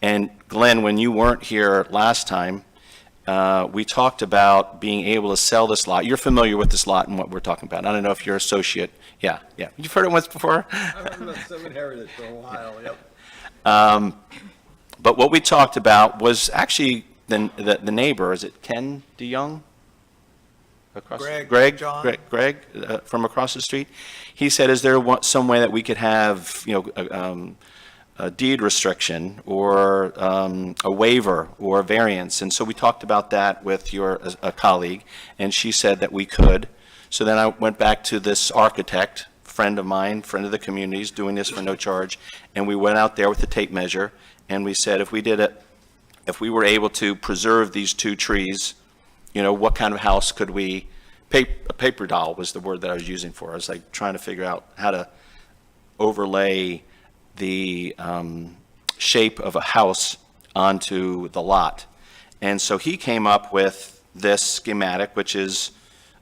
And Glenn, when you weren't here last time, we talked about being able to sell this lot. You're familiar with this lot and what we're talking about. I don't know if your associate, yeah. You've heard it once before? I've inherited for a while, yep. But what we talked about was actually the neighbor, is it Ken DeYoung? Greg, John. Greg, from across the street. He said, is there some way that we could have, a deed restriction or a waiver or a variance? And so we talked about that with a colleague, and she said that we could. So then I went back to this architect, friend of mine, friend of the community's, doing this for no charge, and we went out there with the tape measure, and we said, if we were able to preserve these 2 trees, what kind of house could we, a paper doll was the word that I was using for. I was like trying to figure out how to overlay the shape of a house onto the lot. And so he came up with this schematic, which is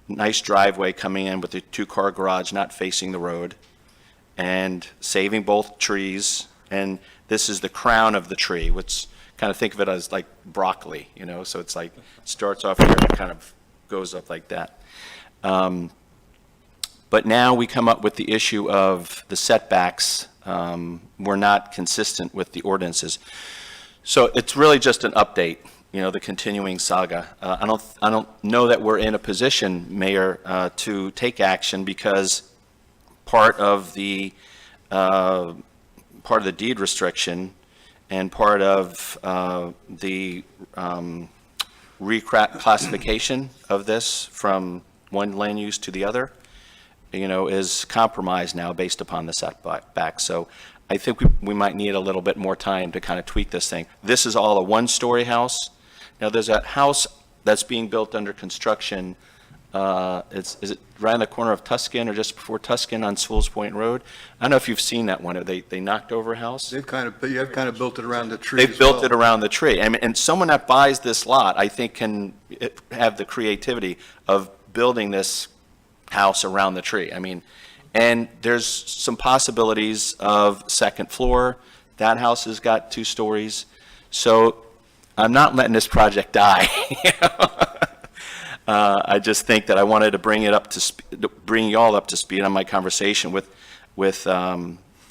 nice driveway coming in with a 2-car garage not facing the road and saving both trees. And this is the crown of the tree, which kind of think of it as like broccoli, so it's like starts off here and kind of goes up like that. But now we come up with the issue of the setbacks were not consistent with the ordinances. So it's really just an update, the continuing saga. I don't know that we're in a position, Mayor, to take action because part of the deed restriction and part of the reclassification of this from one land use to the other, is compromised now based upon the setback. So I think we might need a little bit more time to kind of tweak this thing. This is all a 1-story house. Now, there's a house that's being built under construction. Is it right on the corner of Tuscan or just before Tuscan on Sewalls Point Road? I don't know if you've seen that one. They knocked over a house. You have kind of built it around the tree They've built it around the tree. I mean, and someone that buys this lot, I think, can have the creativity of building this house around the tree. I mean, and there's some possibilities of second floor. That house has got 2 stories. So I'm not letting this project die. I just think that I wanted to bring it up to bring you all up to speed on my conversation with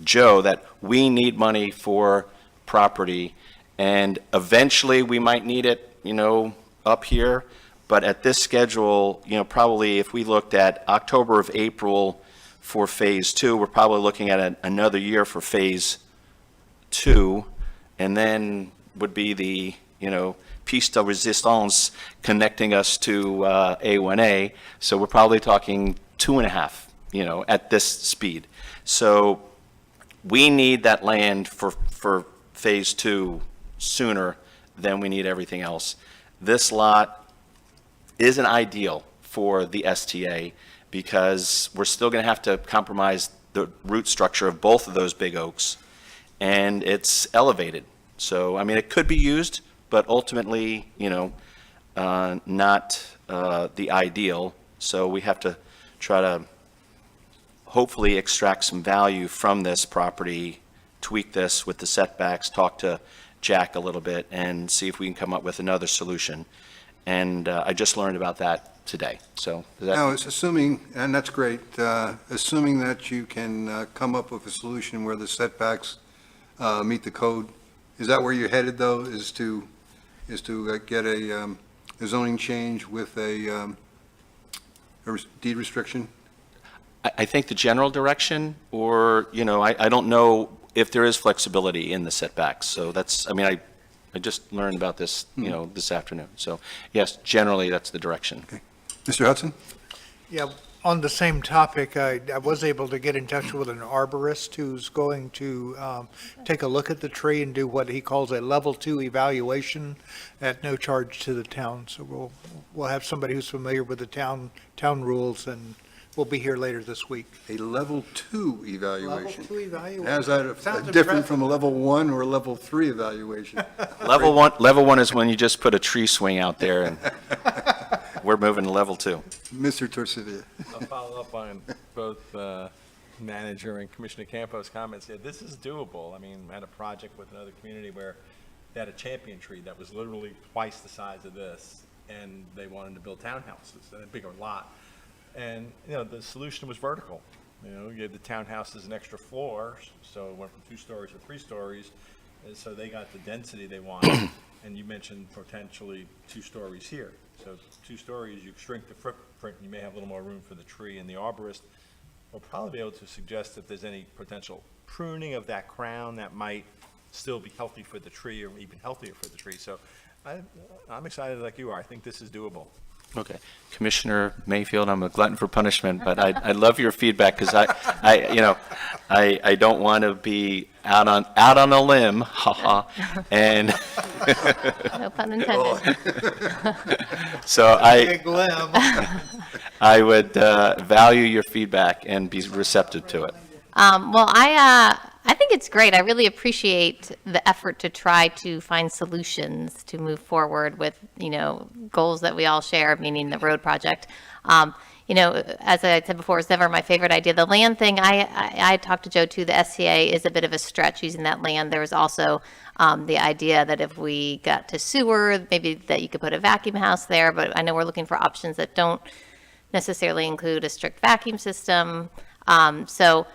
Joe, that we need money for property, and eventually we might need it, up here. But at this schedule, probably if we looked at October of April for Phase 2, we're probably looking at another year for Phase 2, and then would be the, piece de resistance connecting us to A1A. So we're probably talking 2.5, at this speed. So we need that land for Phase 2 sooner than we need everything else. This lot isn't ideal for the STA because we're still going to have to compromise the root structure of both of those big oaks, and it's elevated. So, I mean, it could be used, but ultimately, not the ideal. So we have to try to hopefully extract some value from this property, tweak this with the setbacks, talk to Jack a little bit, and see if we can come up with another solution. And I just learned about that today. So is that... Now, it's assuming, and that's great, assuming that you can come up with a solution where the setbacks meet the code, is that where you're headed, though, is to get a zoning change with a deed restriction? I think the general direction, or, I don't know if there is flexibility in the setbacks. So that's, I mean, I just learned about this, this afternoon. So, yes, generally, that's the direction. Okay. Mr. Hudson? Yeah, on the same topic, I was able to get in touch with an arborist who's going to take a look at the tree and do what he calls a level 2 evaluation at no charge to the town. So we'll have somebody who's familiar with the town rules, and we'll be here later this week. A level 2 evaluation? Level 2 evaluation. How's that Sounds different impressive. from a level 1 or a level 3 evaluation? Level one is when you just put a tree swing out there, and we're moving to level 2. Mr. Torcivia? I'll follow up on both manager and Commissioner Campos' comments. Yeah, this is doable. I mean, I had a project with another community where they had a champion tree that was literally twice the size of this, and they wanted to build townhouses, and a bigger lot. And, the solution was vertical. You gave the townhouses an extra floor, so it went from 2 stories to 3 stories, and so they got the density they wanted. And you mentioned potentially 2 stories here. So 2 stories, you shrink the footprint, you may have a little more room for the tree, and the arborist will probably be able to suggest if there's any potential pruning of that crown that might still be healthy for the tree or even healthier for the tree. So I'm excited like you are. I think this is doable. Okay. Commissioner Mayfield, I'm a glutton for punishment, but I love your feedback because I don't want to be out on a limb, haha, and No pun intended. so Big limb. I would value your feedback and be receptive to it. Well, I think it's great. I really appreciate the effort to try to find solutions to move forward with, goals that we all share, meaning the road project. As I said before, it's never my favorite idea. The land thing, I talked to Joe too, the SCA is a bit of a stretch using that land. There was also the idea that if we got to sewer, maybe that you could put a vacuum house there, but I know we're looking for options that don't necessarily include a strict vacuum system. So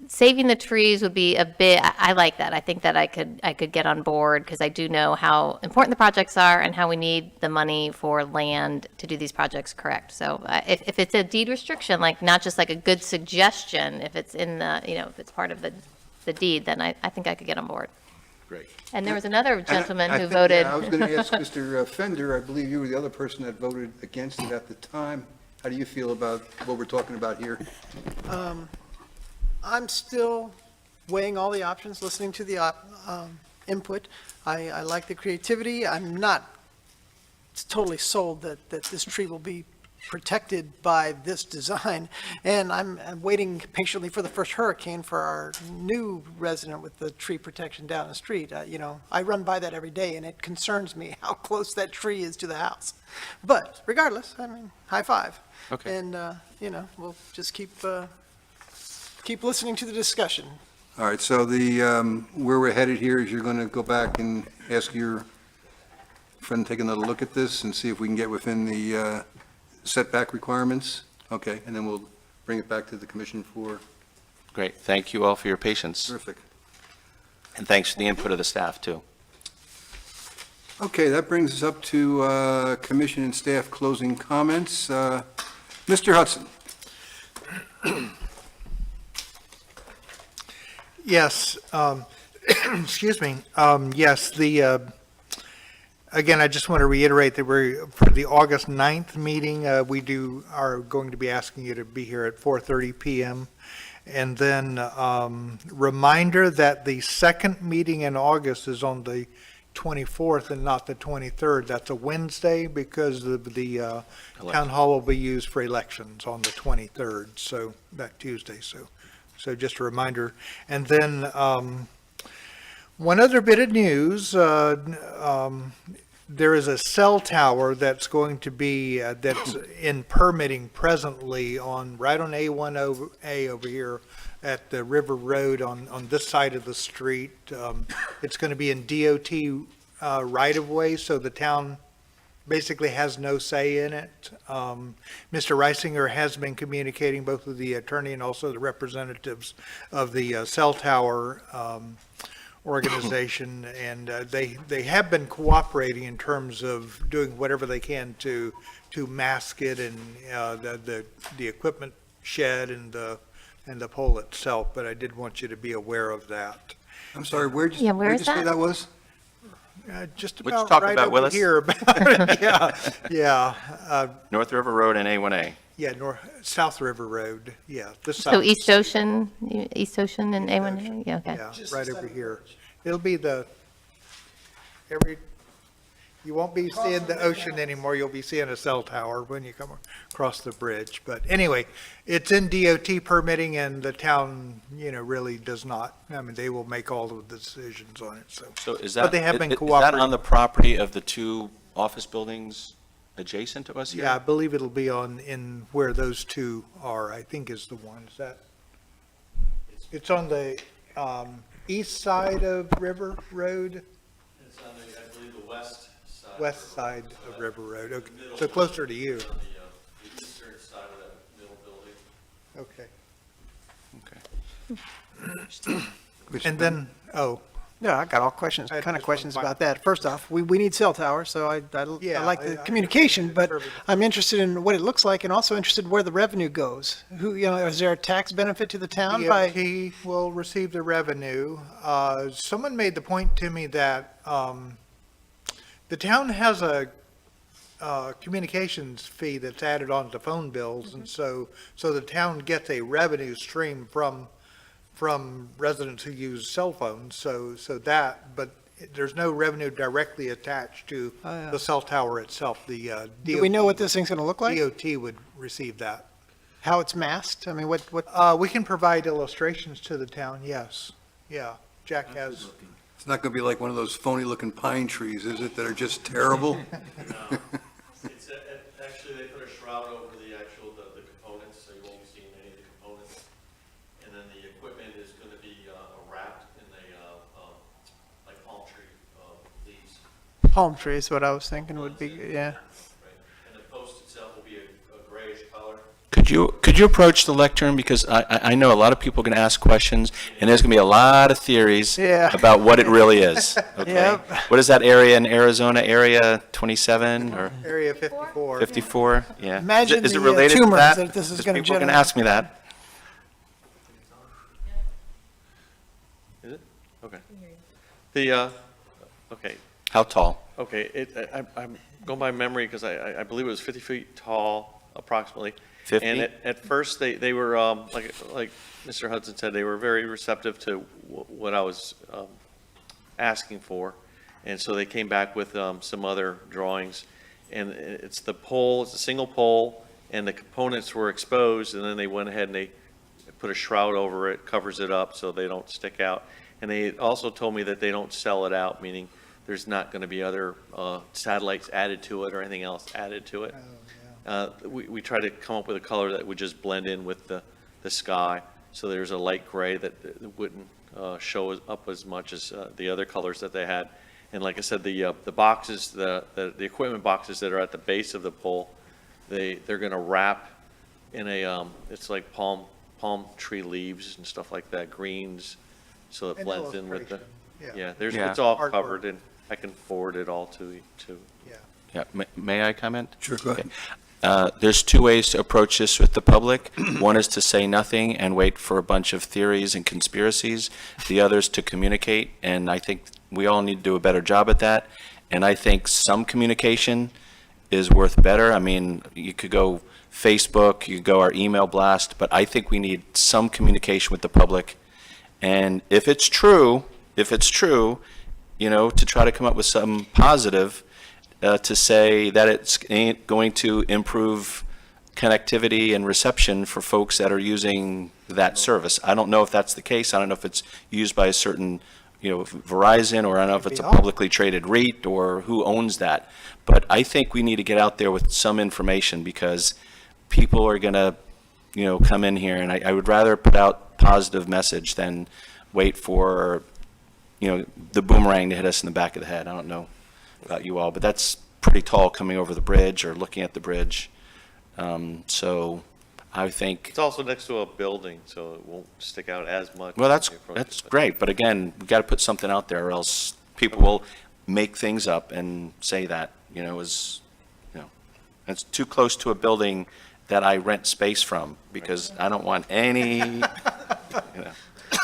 saving the trees would be a bit, I like that. I think that I could get on board because I do know how important the projects are and how we need the money for land to do these projects correct. So if it's a deed restriction, like not just like a good suggestion, if it's in the, if it's part of the deed, then I think I could get on board. Great. And there was another gentleman I who think- voted. yeah, I was going to ask Mr. Fender, I believe you were the other person that voted against it at the time. How do you feel about what we're talking about here? I'm still weighing all the options, listening to the input. I like the creativity. I'm not totally sold that this tree will be protected by this design. And I'm waiting patiently for the first hurricane for our new resident with the tree protection down the street. I run by that every day, and it concerns me how close that tree is to the house. But regardless, high five. Okay. And, we'll just keep listening to the discussion. All right, so where we're headed here is you're going to go back and ask your friend to take another look at this and see if we can get within the setback requirements? Okay, and then we'll bring it back to the commission for, Great. Thank you all for your patience. terrific. And thanks for the input of the staff, too. Okay, that brings us up to commission and staff closing comments. Mr. Hudson? Yes, excuse me. Yes, again, I just want to reiterate that for the August 9th meeting, we are going to be asking you to be here at 4:30 PM. And then reminder that the second meeting in August is on the 24th and not the 23rd. That's a Wednesday because the town hall will be used for elections on the 23rd, so that Tuesday, so just a reminder. And then one other bit of news, there is a cell tower that's going to be, that's in permitting presently right on A1A over here at the River Road on this side of the street. It's going to be in DOT right-of-way, so the town basically has no say in it. Mr. Reisinger has been communicating both with the attorney and also the representatives of the cell tower organization, and they have been cooperating in terms of doing whatever they can to mask it, and the equipment shed and the pole itself, but I did want you to be aware of that. I'm sorry, where where'd you is say that? that was? Just What you about talking right about, over Willis? here. Yeah, North River Road and A1A. South River Road, yeah. So East Ocean and A1, yeah, okay. Yeah, right over here. It'll be you won't be seeing the ocean anymore, you'll be seeing a cell tower when you come across the bridge. But anyway, it's in DOT permitting, and the town, really does not, they will make all of the decisions on it, so. So is But that, they have been is that cooperating. on the property of the two office buildings adjacent to us here? Yeah, I believe it'll be in where those two are, I think is the one, it's on the, east side of River Road? It's on the, I believe, the west side. West side of River Road, okay, so closer to you, On the eastern side of that middle building. okay. And then, oh, Yeah, I got all questions, I had kind of just one questions final- about that. First off, we need cell towers, so I Yeah, like the I- communication, but perfect. I'm interested in what it looks like and also interested where the revenue goes. Who, is there a tax benefit to the town by? DOT will receive the revenue. Someone made the point to me that the town has a communications fee that's added on to phone bills, and so the town gets a revenue stream from residents who use cell phones, so that, but there's no revenue directly attached to Oh, yeah. the cell tower itself. The Do we know what this thing's going to look like? DOT would receive that. How it's masked? I mean, what, We can provide illustrations to the town, yes. Yeah, Jack has, It's not going to be like one of those phony-looking pine trees, is it, that are just terrible? No. It's, actually, they put a shroud over the actual, the components, so you won't be seeing any of the components. And then the equipment is gonna be, wrapped in like palm tree, leaves. palm tree is what I was thinking would be, yeah. Right. And the post itself will be a grayish color. Could you approach the lectern, because I know a lot of people are going to ask questions, and there's going to be a lot of theories Yeah. about what it really is, okay? Yep. What is that area in Arizona, Area 27 or Area 54. 54? Yeah. Imagine Is it the, related to tumors that? that this is 'Cause gonna people are going to generate. ask me that. Is it? Okay. The, okay, How tall? okay, I'm going by memory because I believe it was 50 feet tall approximately. 50? And at first, they were, like Mr. Hudson said, they were very receptive to what I was asking for. And so they came back with some other drawings. And it's the pole, it's a single pole, and the components were exposed, and then they went ahead and they put a shroud over it, covers it up so they don't stick out. And they also told me that they don't sell it out, meaning there's not going to be other satellites added to it or anything else added to it. We try to come up with a color that would just blend in with the sky. So there's a light gray that wouldn't show up as much as the other colors that they had. And like I said, the boxes, the equipment boxes that are at the base of the pole, they're going to wrap in a, it's like palm tree leaves and stuff like that, greens, so it An blends in with the, illustration, Yeah. it's all Artwork. covered, and I can forward it all to you, too. Yeah, may I comment? Sure, go ahead. There's two ways to approach this with the public. One is to say nothing and wait for a bunch of theories and conspiracies. The other is to communicate, and I think we all need to do a better job at that. And I think some communication is worth better. I mean, you could go Facebook, you could go our email blast, but I think we need some communication with the public. And if it's true, to try to come up with something positive, to say that it's going to improve connectivity and reception for folks that are using that service. I don't know if that's the case. I don't know if it's used by a certain, Verizon, or I don't know if it's a publicly traded REIT or who owns that. But I think we need to get out there with some information, because people are going to, come in here, and I would rather put out positive message than wait for, the boomerang to hit us in the back of the head. I don't know about you all, but that's pretty tall coming over the bridge or looking at the bridge. So I think, It's also next to a building, so it won't stick out as much. well, as you approach that's it, but- great, but again, we got to put something out there, or else people will make things up and say that, it's too close to a building that I rent space from, because I don't want any,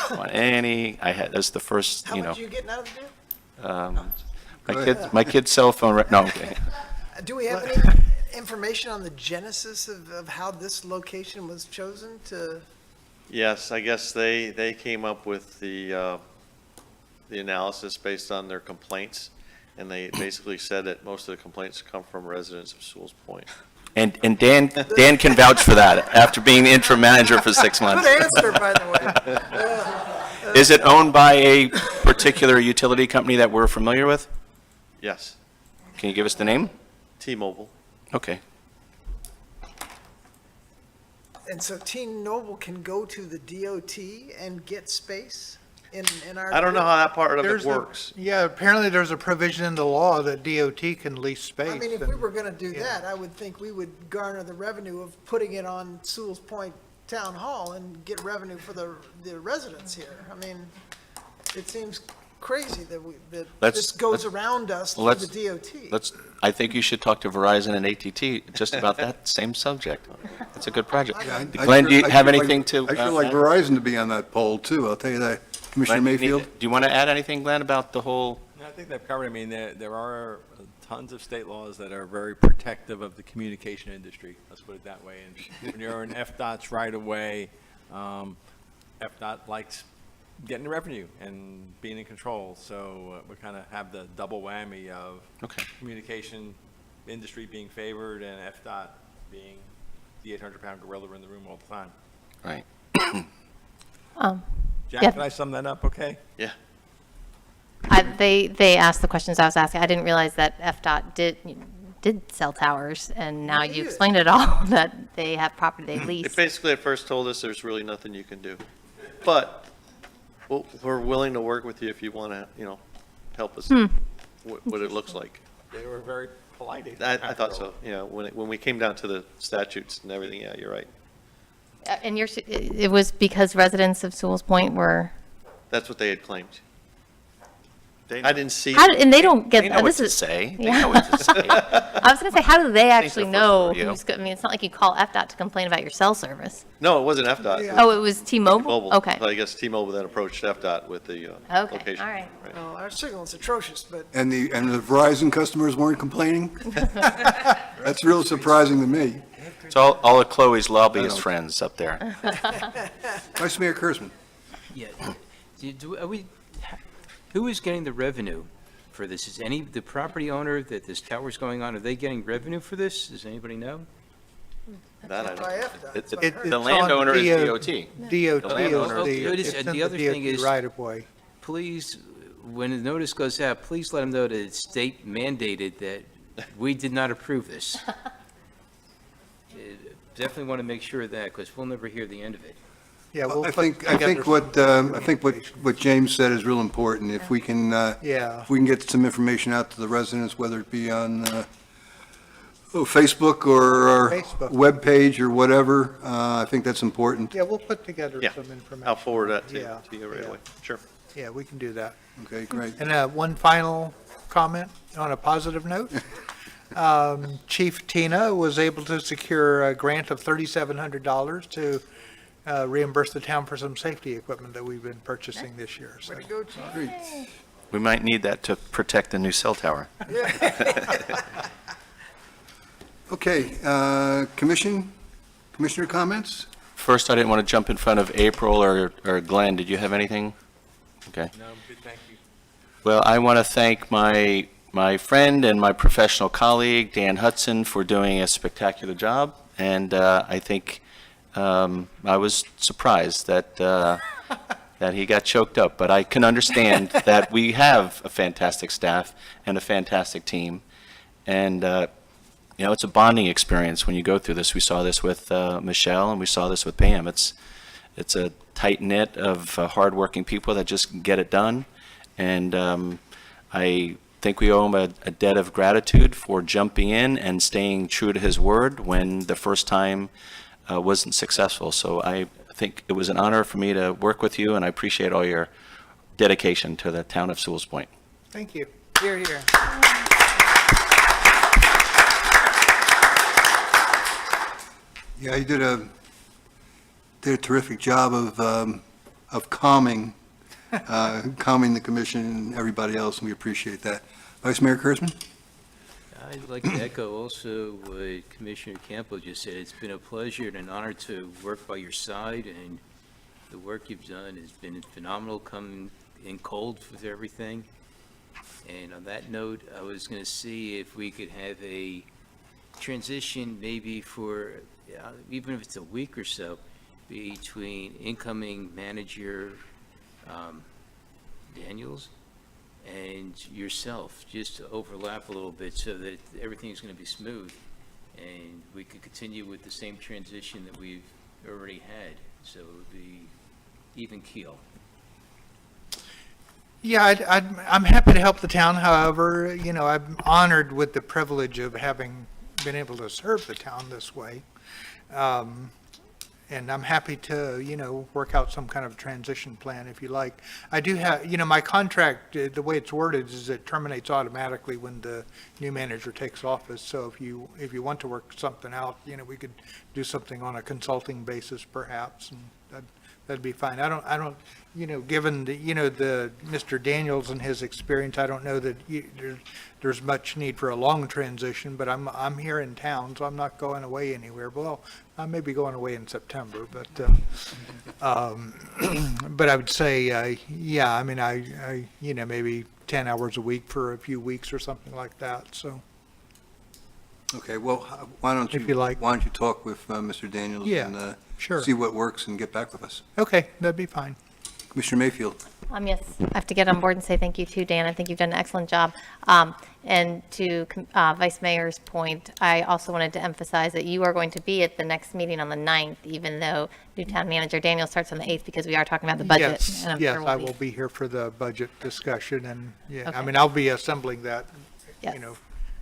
that's the first, How much are you getting out of the deal? my kid's cell phone, no, okay. Do we have any information on the genesis of how this location was chosen to? Yes, I guess they came up with the analysis based on their complaints, and they basically said that most of the complaints come from residents of Sewalls Point. And Dan can vouch for that, after being the interim manager for 6 months. Good answer, by the way. Is it owned by a particular utility company that we're familiar with? Yes, Can you give us the name? T-Mobile. Okay. And so T-Mobile can go to the DOT and get space? in our. I don't know how that part of it There's a- works. Yeah, apparently there's a provision in the law that DOT can lease space. I mean, if we and- were gonna do yeah. that, I would think we would garner the revenue of putting it on Sewalls Point Town Hall and get revenue for the residents here. I mean, it seems crazy that Let's- this goes let's- around us through let's- the DOT. I think you should talk to Verizon and AT&T just about that same subject. It's a good project. Glenn, do you have anything to? I sure like add? Verizon to be on that poll, too, I'll tell you that. Commissioner Glenn, Mayfield? do you want to add anything, Glenn, about the whole? No, I think they've covered, I mean, there are tons of state laws that are very protective of the communication industry, let's put it that way. And when you're in FDOT's right of way, FDOT likes getting revenue and being in control, so we kind of have the double whammy of Okay. communication industry being favored and FDOT being the 800-pound gorilla in the room all the time. Right. Jack, Yeah. can I sum that up, okay? Yeah. They asked the questions I was asking. I didn't realize that FDOT did cell towers, and now you explained it all, that they have property they They lease. basically at first told us there's really nothing you can do. But we're willing to work with you if you want to, help us, what it looks like. They were very polite. I thought so, when we came down to the statutes and everything, yeah, you're right. And it was because residents of Sewalls Point were, That's what they had claimed. I didn't see. and they don't get, They know what this to is, say. They Yeah. know what to say. I was going to say, how do they actually first know for you. who's, I mean, it's not like you call FDOT to complain about your cell service. No, it wasn't FDOT. It was Oh, it was T-Mobile? Mobile. Okay. I guess T-Mobile then approached FDOT with the Okay, location. all right. Well, our signal's atrocious, but And the Verizon customers weren't complaining? That's real surprising to me. It's all of Chloe's lobbyist friends up there. Vice Mayor Kurzman? Yeah. Who is getting the revenue for this? Is the property owner that this tower's going on, are they getting revenue for this? Does anybody know? That I don't. by FDOT. It's- that's what I heard. The on landowner is DOT. DOT. DOT The landowner. is the, Oh, it's in the other thing DOT is- right of way. Please, when the notice goes out, please let them know that it's state mandated that we did not approve this. Definitely want to make sure of that, because we'll never hear the end of it. Yeah, we'll I put think together what James said is real important. If we can, Yeah. if we can get some information out to the residents, whether it be on Facebook or our Facebook. webpage or whatever, I think that's important. Yeah, we'll put together Yeah, some information. I'll forward that Yeah, to you right yeah. away. Sure. Yeah, we can do that. Okay, great. And one final comment on a positive note. Chief Tina was able to secure a grant of $3,700 to reimburse the town for some safety equipment that we've been purchasing this year. So Way to go, Chief. Great. We might need that to protect the new cell tower. Okay, Commissioner comments? First, I didn't want to jump in front of April or Glenn. Did you have anything? Okay. No, good, thank you. Well, I want to thank my friend and my professional colleague, Dan Hudson, for doing a spectacular job. And I think I was surprised that that he got choked up. But I can understand that we have a fantastic staff and a fantastic team. And, it's a bonding experience when you go through this. We saw this with Michelle, and we saw this with Pam. It's a tight-knit of hardworking people that just get it done. And I think we owe him a debt of gratitude for jumping in and staying true to his word when the first time wasn't successful. So I think it was an honor for me to work with you, and I appreciate all your dedication to the town of Sewalls Point. thank you. Here, here. Yeah, you did a terrific job of calming the commission and everybody else, and we appreciate that. Vice Mayor Kurzman? I'd like to echo also what Commissioner Campo just said. It's been a pleasure and an honor to work by your side, and the work you've done has been phenomenal, coming in cold with everything. And on that note, I was going to see if we could have a transition maybe for, even if it's a week or so, between incoming manager Daniels and yourself, just to overlap a little bit so that everything's going to be smooth, and we could continue with the same transition that we've already had, so it would be even keel. Yeah, I'm happy to help the town. However, you know, I'm honored with the privilege of having been able to serve the town this way. And I'm happy to, you know, work out some kind of transition plan if you like. I do have, you know, my contract, the way it's worded is it terminates automatically when the new manager takes office. So if you want to work something out, you know, we could do something on a consulting basis perhaps, and that'd be fine. I don't, you know, given the, you know, the Mr. Daniels and his experience, I don't know that there's much need for a long transition, but I'm here in town, so I'm not going away anywhere. Well, I may be going away in September, but but I would say, yeah, I mean, I you know, maybe 10 hours a week for a few weeks or something like that, so. Okay, well, why don't If you like. Why don't you talk with Mr. Daniels? Yeah, and sure. see what works and get back with us. Okay, that'd be fine. Commissioner Mayfield? Yes, I have to get on board and say thank you to Dan. I think you've done an excellent job. And to Vice Mayor's point, I also wanted to emphasize that you are going to be at the next meeting on the 9th, even though new town manager Daniel starts on the 8th, because we are talking about the budget. Yes, and I'm yes, sure I we'll will be here for the budget discussion, and, yeah, I Okay. mean, I'll be assembling that, Yes, you know.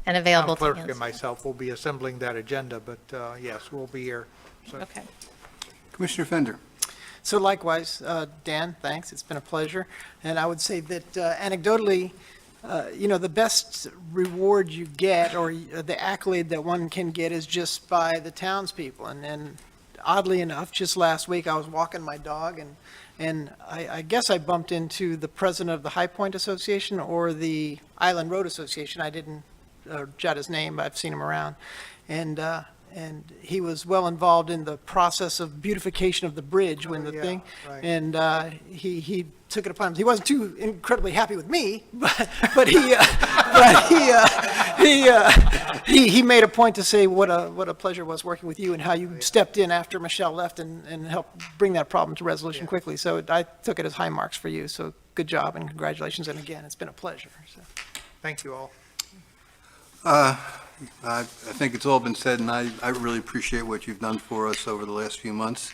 and available Town to clerk answer. and myself will be assembling that agenda, but, yes, we'll be here. So, Okay. Commissioner Fender? So likewise, Dan, thanks, it's been a pleasure. And I would say that anecdotally, you know, the best reward you get, or the accolade that one can get, is just by the townspeople. And oddly enough, just last week, I was walking my dog, and I guess I bumped into the president of the High Point Association or the Island Road Association. I didn't jot his name, but I've seen him around. And he was well involved in the process of beautification of the bridge when the yeah, thing, right. and he took it upon him. He wasn't too incredibly happy with me, but he made a point to say what a pleasure it was working with you and how you stepped in after Michelle left and helped bring that problem to resolution quickly. So I took it as high marks for you. So good job and congratulations. And again, it's been a pleasure. So. thank you all. I think it's all been said, and I really appreciate what you've done for us over the last few months.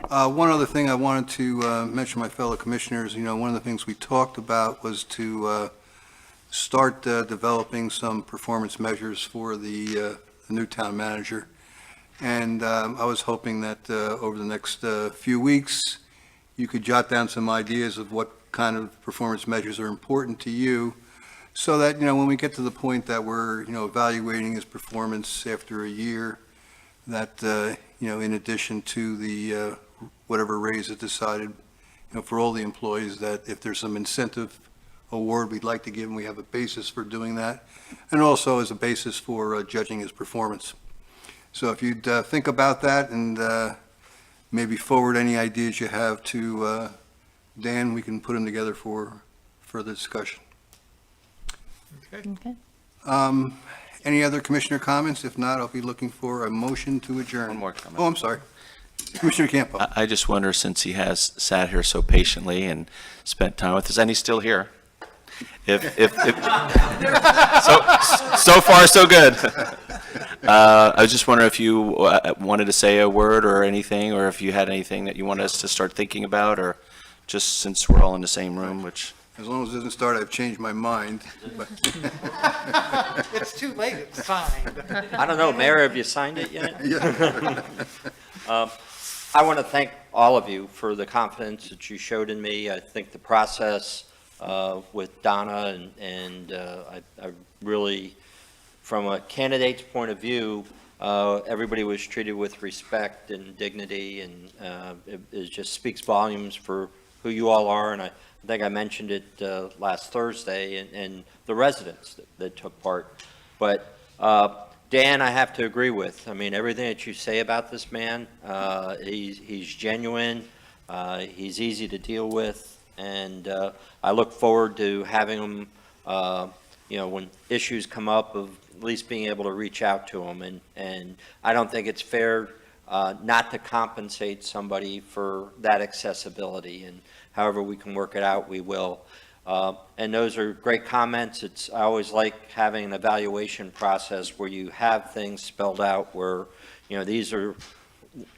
One other thing I wanted to mention, my fellow commissioners, you know, one of the things we talked about was to start developing some performance measures for the new town manager. And I was hoping that over the next few weeks, you could jot down some ideas of what kind of performance measures are important to you, so that, you know, when we get to the point that we're, you know, evaluating his performance after a year, that, you know, in addition to the, whatever raise is decided, you know, for all the employees, that if there's some incentive award we'd like to give him, we have a basis for doing that, and also as a basis for judging his performance. So if you'd think about that and maybe forward any ideas you have to Dan, we can put them together for further discussion. Okay. Any other commissioner comments? If not, I'll be looking for a motion to adjourn. One more comment. Oh, I'm sorry. Commissioner Campo. I just wonder, since he has sat here so patiently and spent time with us, and he's still here, if so far, so good. I was just wondering if you wanted to say a word or anything, or if you had anything that you wanted us to start thinking about, or just since we're all in the same room, which... As long as it doesn't start, I've changed my mind. But It's too late, it's signed. I don't know, Mayor, have you signed it yet? yeah. I want to thank all of you for the confidence that you showed in me. I think the process with Donna and I really, from a candidate's point of view, everybody was treated with respect and dignity, and it just speaks volumes for who you all are, and I think I mentioned it last Thursday, and the residents that took part. But Dan, I have to agree with. I mean, everything that you say about this man, he's genuine, he's easy to deal with, and I look forward to having him, you know, when issues come up, of at least being able to reach out to him. And I don't think it's fair not to compensate somebody for that accessibility, and however we can work it out, we will. And those are great comments. I always like having an evaluation process where you have things spelled out where, you know, these are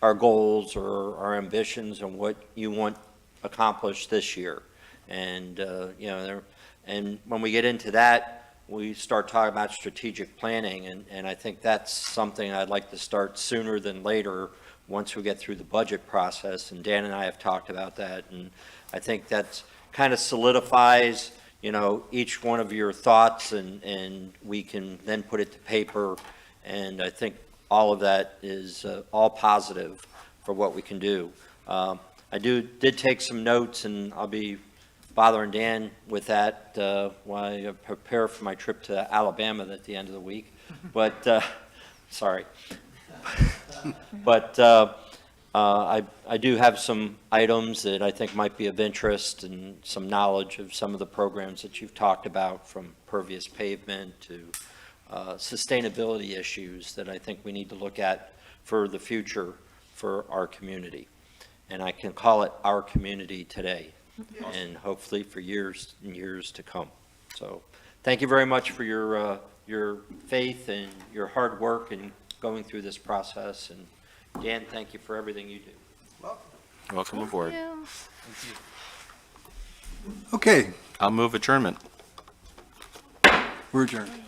our goals or our ambitions and what you want accomplished this year. And, you know, and when we get into that, we start talking about strategic planning, and I think that's something I'd like to start sooner than later, once we get through the budget process, and Dan and I have talked about that, and I think that's kind of solidifies, you know, each one of your thoughts, and we can then put it to paper, and I think all of that is all positive for what we can do. I did take some notes, and I'll be bothering Dan with that while I prepare for my trip to Alabama at the end of the week, but, sorry. But I do have some items that I think might be of interest and some knowledge of some of the programs that you've talked about, from pervious pavement to sustainability issues that I think we need to look at for the future for our community. And I can call it our community today, and hopefully for years and years to come. So thank you very much for your faith and your hard work in going through this process. And Dan, thank you for everything you do. Welcome aboard. Okay, I'll move adjournment. we're adjourned.